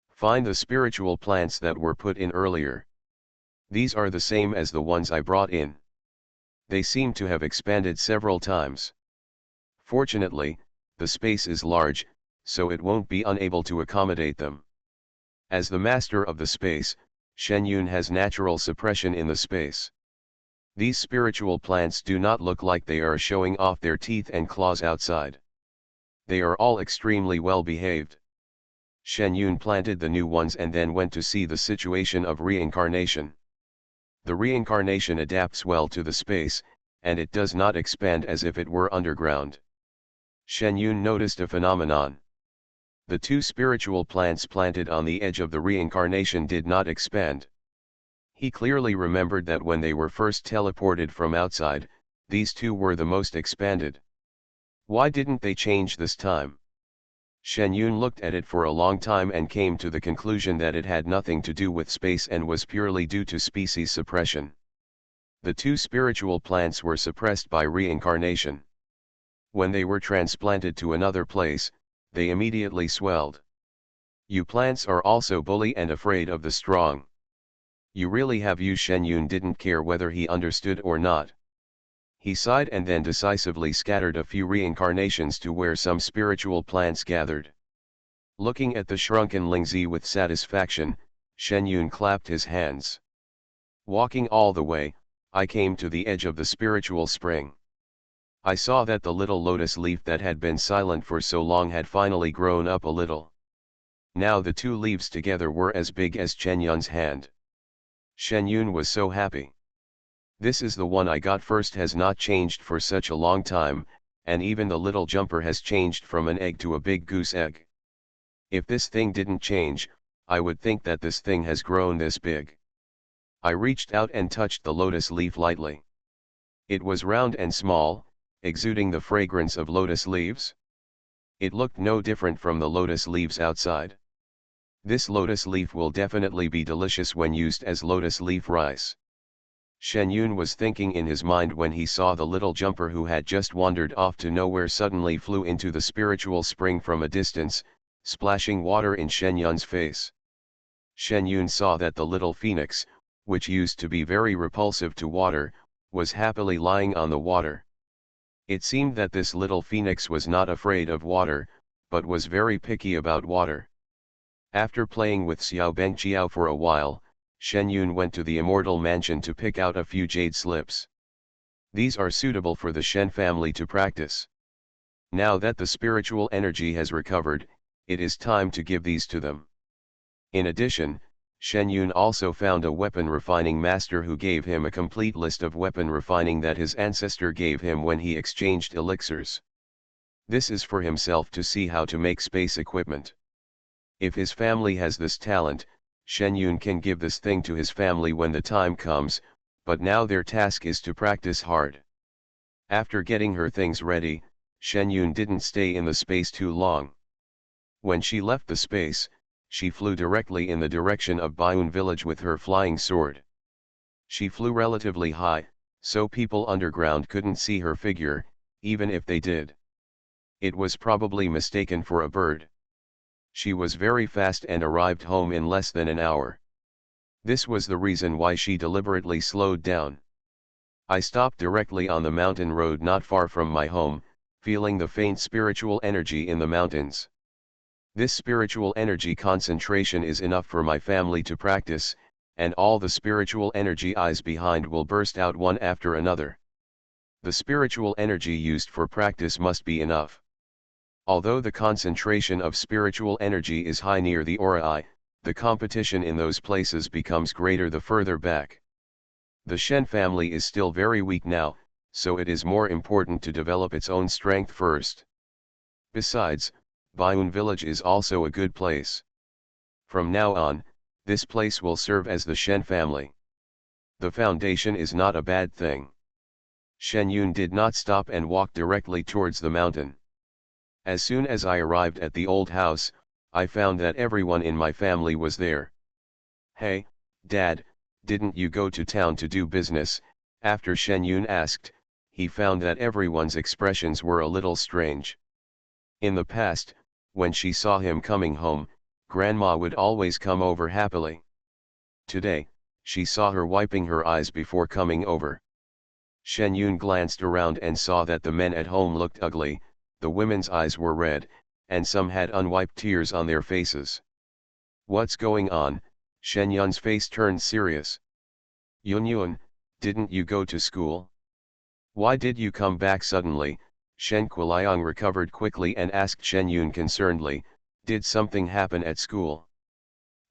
Find the spiritual plants that were put in earlier. These are the same as the ones I brought in. They seem to have expanded several times. Fortunately, the space is large, so it won't be unable to accommodate them. As the master of the space, Shen Yun has natural suppression in the space. These spiritual plants do not look like they are showing off their teeth and claws outside. They are all extremely well behaved. Shen Yun planted the new ones and then went to see the situation of reincarnation. The reincarnation adapts well to the space, and it does not expand as if it were underground. Shen Yun noticed a phenomenon. The two spiritual plants planted on the edge of the reincarnation did not expand. He clearly remembered that when they were first teleported from outside, these two were the most expanded. Why didn't they change this time? Shen Yun looked at it for a long time and came to the conclusion that it had nothing to do with space and was purely due to species suppression. The two spiritual plants were suppressed by reincarnation. When they were transplanted to another place, they immediately swelled. You plants are also bully and afraid of the strong. You really have you. Shen Yun didn't care whether he understood or not. He sighed and then decisively scattered a few reincarnations to where some spiritual plants gathered. Looking at the shrunken Lingzi with satisfaction, Shen Yun clapped his hands. Walking all the way, I came to the edge of the spiritual spring. I saw that the little lotus leaf that had been silent for so long had finally grown up a little. Now the two leaves together were as big as Shen Yun's hand. Shen Yun was so happy. This is the one I got first, has not changed for such a long time, and even the little jumper has changed from an egg to a big goose egg. If this thing didn't change, I would think that this thing has grown this big. I reached out and touched the lotus leaf lightly. It was round and small, exuding the fragrance of lotus leaves. It looked no different from the lotus leaves outside. This lotus leaf will definitely be delicious when used as lotus leaf rice. Shen Yun was thinking in his mind when he saw the little jumper who had just wandered off to nowhere suddenly flew into the spiritual spring from a distance, splashing water in Shen Yun's face. Shen Yun saw that the little phoenix, which used to be very repulsive to water, was happily lying on the water. It seemed that this little phoenix was not afraid of water, but was very picky about water. After playing with Xiao Bengqiao for a while, Shen Yun went to the immortal mansion to pick out a few jade slips. These are suitable for the Shen family to practice. Now that the spiritual energy has recovered, it is time to give these to them. In addition, Shen Yun also found a weapon refining master who gave him a complete list of weapon refining that his ancestor gave him when he exchanged elixirs. This is for himself to see how to make space equipment. If his family has this talent, Shen Yun can give this thing to his family when the time comes, but now their task is to practice hard. After getting her things ready, Shen Yun didn't stay in the space too long. When she left the space, she flew directly in the direction of Baiun village with her flying sword. She flew relatively high, so people underground couldn't see her figure, even if they did. It was probably mistaken for a bird. She was very fast and arrived home in less than an hour. This was the reason why she deliberately slowed down. I stopped directly on the mountain road not far from my home, feeling the faint spiritual energy in the mountains. This spiritual energy concentration is enough for my family to practice, and all the spiritual energy eyes behind will burst out one after another. The spiritual energy used for practice must be enough. Although the concentration of spiritual energy is high near the aura eye, the competition in those places becomes greater the further back. The Shen family is still very weak now, so it is more important to develop its own strength first. Besides, Baiun village is also a good place. From now on, this place will serve as the Shen family. The foundation is not a bad thing. Shen Yun did not stop and walked directly towards the mountain. As soon as I arrived at the old house, I found that everyone in my family was there. "Hey, Dad, didn't you go to town to do business?" After Shen Yun asked, he found that everyone's expressions were a little strange. In the past, when she saw him coming home, Grandma would always come over happily. Today, she saw her wiping her eyes before coming over. Shen Yun glanced around and saw that the men at home looked ugly, the women's eyes were red, and some had unwiped tears on their faces. "What's going on?" Shen Yun's face turned serious. "Yun, didn't you go to school? Why did you come back suddenly?" Shen Kuliang recovered quickly and asked Shen Yun concernedly, "Did something happen at school?"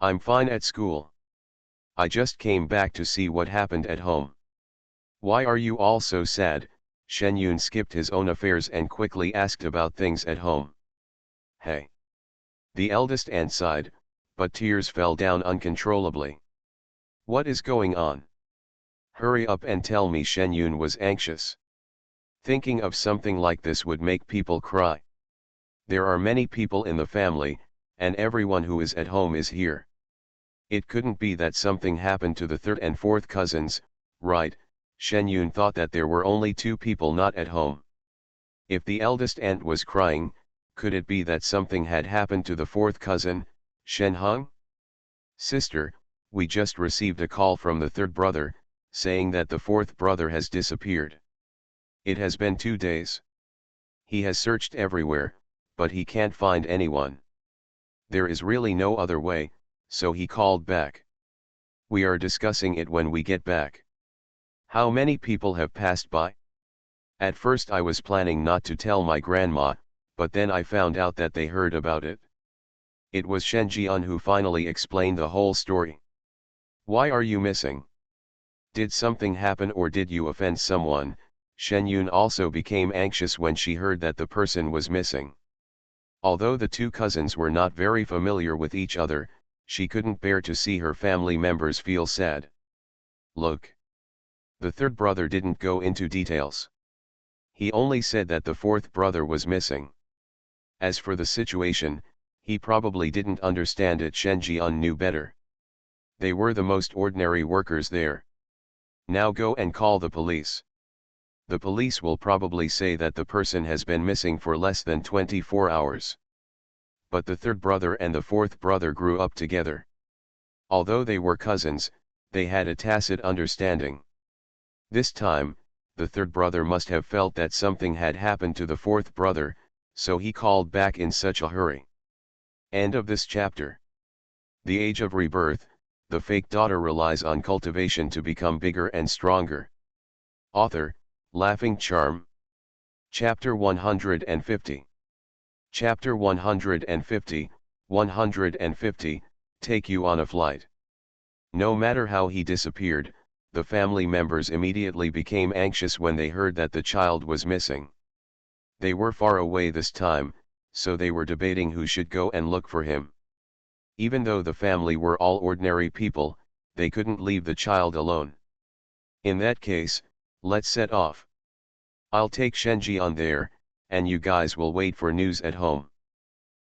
"I'm fine at school. I just came back to see what happened at home." "Why are you all so sad?" Shen Yun skipped his own affairs and quickly asked about things at home. "Hey." The eldest aunt sighed, but tears fell down uncontrollably. "What is going on? Hurry up and tell me." Shen Yun was anxious. Thinking of something like this would make people cry. There are many people in the family, and everyone who is at home is here. It couldn't be that something happened to the third and fourth cousins, right? Shen Yun thought that there were only two people not at home. If the eldest aunt was crying, could it be that something had happened to the fourth cousin, Shen Hung? "Sister, we just received a call from the third brother, saying that the fourth brother has disappeared. It has been 2 days. He has searched everywhere, but he can't find anyone. There is really no other way, so he called back. We are discussing it when we get back." "How many people have passed by?" "At first I was planning not to tell my grandma, but then I found out that they heard about it." It was Shen Jian who finally explained the whole story. "Why are you missing? Did something happen or did you offend someone?" Shen Yun also became anxious when she heard that the person was missing. Although the two cousins were not very familiar with each other, she couldn't bear to see her family members feel sad. "Look." The third brother didn't go into details. He only said that the fourth brother was missing. As for the situation, he probably didn't understand it. Shen Jian knew better. They were the most ordinary workers there. "Now go and call the police. The police will probably say that the person has been missing for less than 24 hours. But the third brother and the fourth brother grew up together. Although they were cousins, they had a tacit understanding. This time, the third brother must have felt that something had happened to the fourth brother, so he called back in such a hurry. End of this chapter. The Age of Rebirth, the fake daughter relies on cultivation to become bigger and stronger. Author, Laughing Charm. Chapter 150. Chapter 150, 150, Take you on a flight. No matter how he disappeared, the family members immediately became anxious when they heard that the child was missing. They were far away this time, so they were debating who should go and look for him. Even though the family were all ordinary people, they couldn't leave the child alone. In that case, let's set off. I'll take Shenji on there, and you guys will wait for news at home.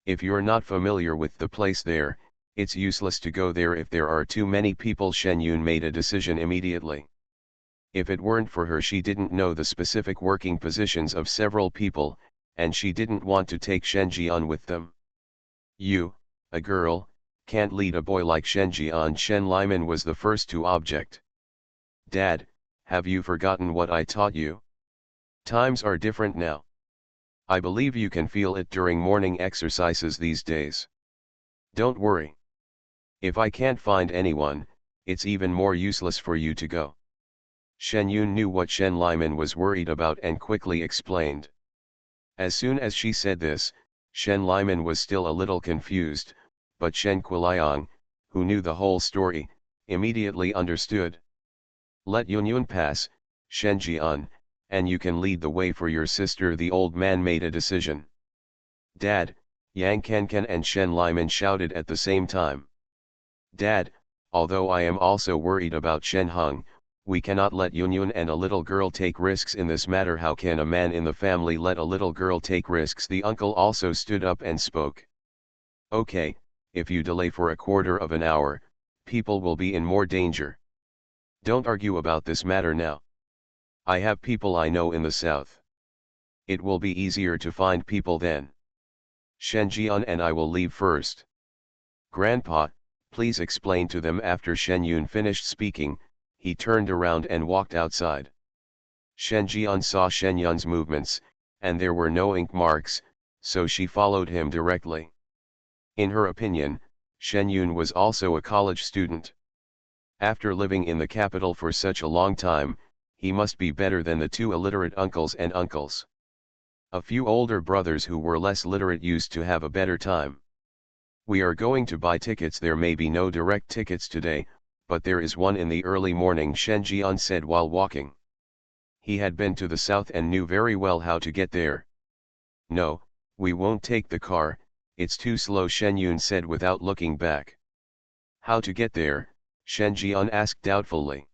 If you're not familiar with the place there, it's useless to go there if there are too many people. Shen Yun made a decision immediately. If it weren't for her, she didn't know the specific working positions of several people, and she didn't want to take Shenji on with them. You, a girl, can't lead a boy like Shenji on. Shen Liman was the first to object. Dad, have you forgotten what I taught you? Times are different now. I believe you can feel it during morning exercises these days. Don't worry. If I can't find anyone, it's even more useless for you to go. Shen Yun knew what Shen Liman was worried about and quickly explained. As soon as she said this, Shen Liman was still a little confused, but Shen Quiliang, who knew the whole story, immediately understood. Let Yunyun pass, Shen Jian, and you can lead the way for your sister. The old man made a decision. Dad, Yang Kenken and Shen Liman shouted at the same time. Dad, although I am also worried about Shen Heng, we cannot let Yunyun and a little girl take risks in this matter. How can a man in the family let a little girl take risks? The uncle also stood up and spoke. Okay, if you delay for a quarter of an hour, people will be in more danger. Don't argue about this matter now. I have people I know in the south. It will be easier to find people then. Shen Jian and I will leave first. Grandpa, please explain to them. After Shen Yun finished speaking, he turned around and walked outside. Shen Jian saw Shen Yun's movements, and there were no ink marks, so she followed him directly. In her opinion, Shen Yun was also a college student. After living in the capital for such a long time, he must be better than the two illiterate uncles and uncles. A few older brothers who were less literate used to have a better time. We are going to buy tickets. There may be no direct tickets today, but there is one in the early morning, Shen Jian said while walking. He had been to the south and knew very well how to get there. No, we won't take the car, it's too slow, Shen Yun said without looking back. How to get there? Shen Jian asked doubtfully.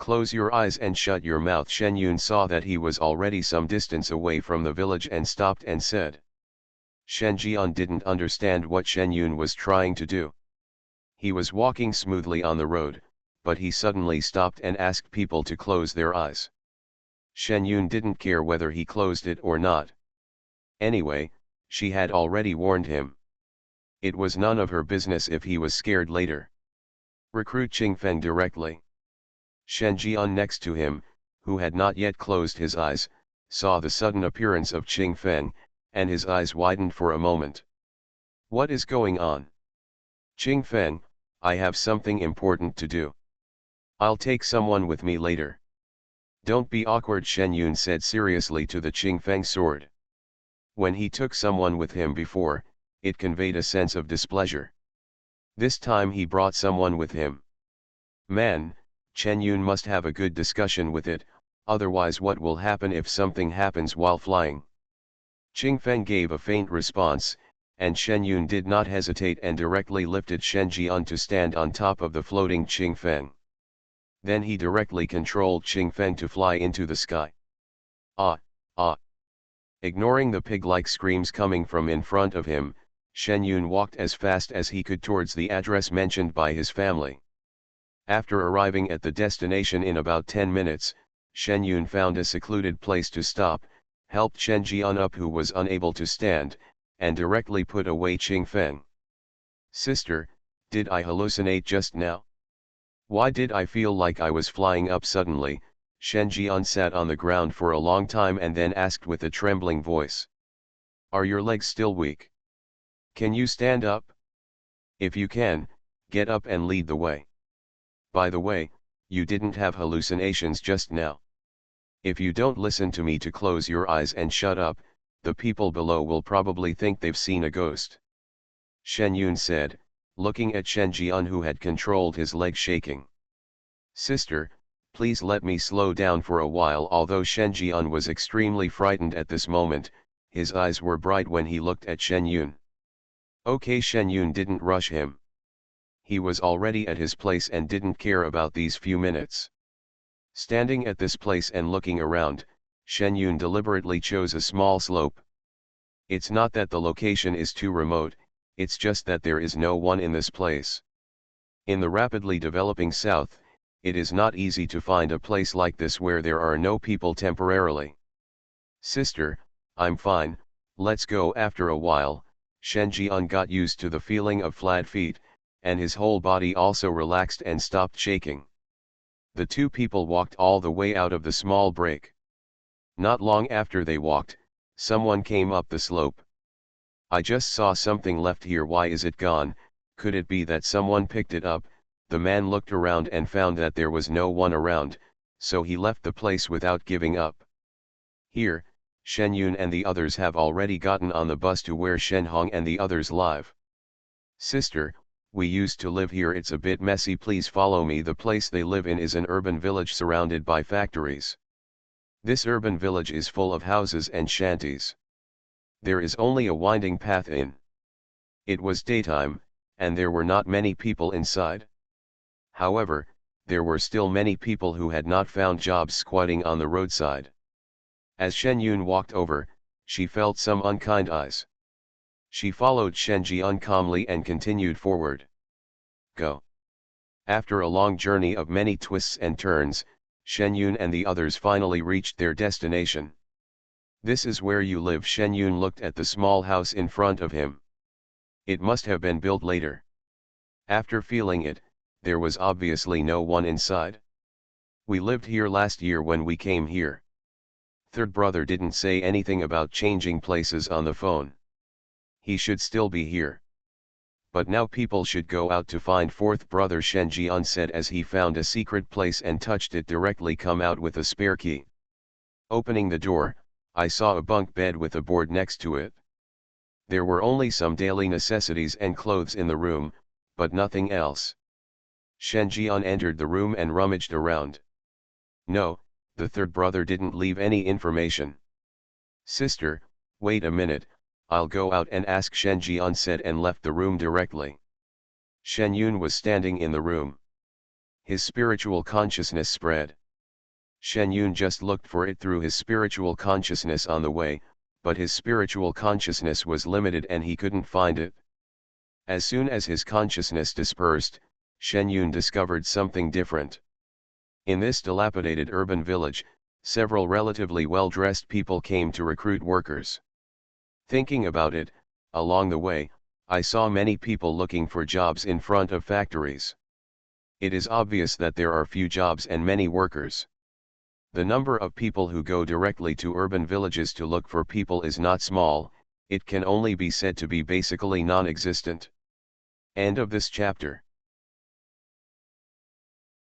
Close your eyes and shut your mouth. Shen Yun saw that he was already some distance away from the village and stopped and said. Shen Jian didn't understand what Shen Yun was trying to do. He was walking smoothly on the road, but he suddenly stopped and asked people to close their eyes. Shen Yun didn't care whether he closed it or not. Anyway, she had already warned him. It was none of her business if he was scared later. Recruit Qingfeng directly. Shen Jian next to him, who had not yet closed his eyes, saw the sudden appearance of Qingfeng, and his eyes widened for a moment. What is going on? Qingfeng, I have something important to do. I'll take someone with me later. Don't be awkward, Shen Yun said seriously to the Qingfeng sword. When he took someone with him before, it conveyed a sense of displeasure. This time he brought someone with him. Man, Chen Yun must have a good discussion with it, otherwise what will happen if something happens while flying? Qingfeng gave a faint response, and Shen Yun did not hesitate and directly lifted Shen Jian to stand on top of the floating Qingfeng. Then he directly controlled Qingfeng to fly into the sky. Ah, ah. Ignoring the pig-like screams coming from in front of him, Shen Yun walked as fast as he could towards the address mentioned by his family. After arriving at the destination in about 10 minutes, Shen Yun found a secluded place to stop, helped Shen Jian up who was unable to stand, and directly put away Qingfeng. Sister, did I hallucinate just now? Why did I feel like I was flying up suddenly? Shen Jian sat on the ground for a long time and then asked with a trembling voice. Are your legs still weak? Can you stand up? If you can, get up and lead the way. By the way, you didn't have hallucinations just now. If you don't listen to me to close your eyes and shut up, the people below will probably think they've seen a ghost. Shen Yun said, looking at Shen Jian who had controlled his leg shaking. Sister, please let me slow down for a while. Although Shen Jian was extremely frightened at this moment, his eyes were bright when he looked at Shen Yun. Okay, Shen Yun didn't rush him. He was already at his place and didn't care about these few minutes. Standing at this place and looking around, Shen Yun deliberately chose a small slope. It's not that the location is too remote, it's just that there is no one in this place. In the rapidly developing south, it is not easy to find a place like this where there are no people temporarily. Sister, I'm fine, let's go. After a while, Shen Jian got used to the feeling of flat feet, and his whole body also relaxed and stopped shaking. The two people walked all the way out of the small break. Not long after they walked, someone came up the slope. I just saw something left here. Why is it gone? Could it be that someone picked it up? The man looked around and found that there was no one around, so he left the place without giving up. Here, Shen Yun and the others have already gotten on the bus to where Shen Hong and the others live. Sister, we used to live here. It's a bit messy. Please follow me. The place they live in is an urban village surrounded by factories. This urban village is full of houses and shanties. There is only a winding path in. It was daytime, and there were not many people inside. However, there were still many people who had not found jobs squatting on the roadside. As Shen Yun walked over, she felt some unkind eyes. She followed Shen Jian calmly and continued forward. Go. After a long journey of many twists and turns, Shen Yun and the others finally reached their destination. This is where you live. Shen Yun looked at the small house in front of him. It must have been built later. After feeling it, there was obviously no one inside. We lived here last year when we came here. Third brother didn't say anything about changing places on the phone. He should still be here. But now people should go out to find fourth brother, Shen Jian said as he found a secret place and touched it directly. Come out with a spare key. Opening the door, I saw a bunk bed with a board next to it. There were only some daily necessities and clothes in the room, but nothing else. Shen Jian entered the room and rummaged around. No, the third brother didn't leave any information. Sister, wait a minute, I'll go out and ask, Shen Jian said and left the room directly. Shen Yun was standing in the room. His spiritual consciousness spread. Shen Yun just looked for it through his spiritual consciousness on the way, but his spiritual consciousness was limited and he couldn't find it. As soon as his consciousness dispersed, Shen Yun discovered something different. In this dilapidated urban village, several relatively well-dressed people came to recruit workers. Thinking about it, along the way, I saw many people looking for jobs in front of factories. It is obvious that there are few jobs and many workers. The number of people who go directly to urban villages to look for people is not small, it can only be said to be basically non-existent. End of this chapter.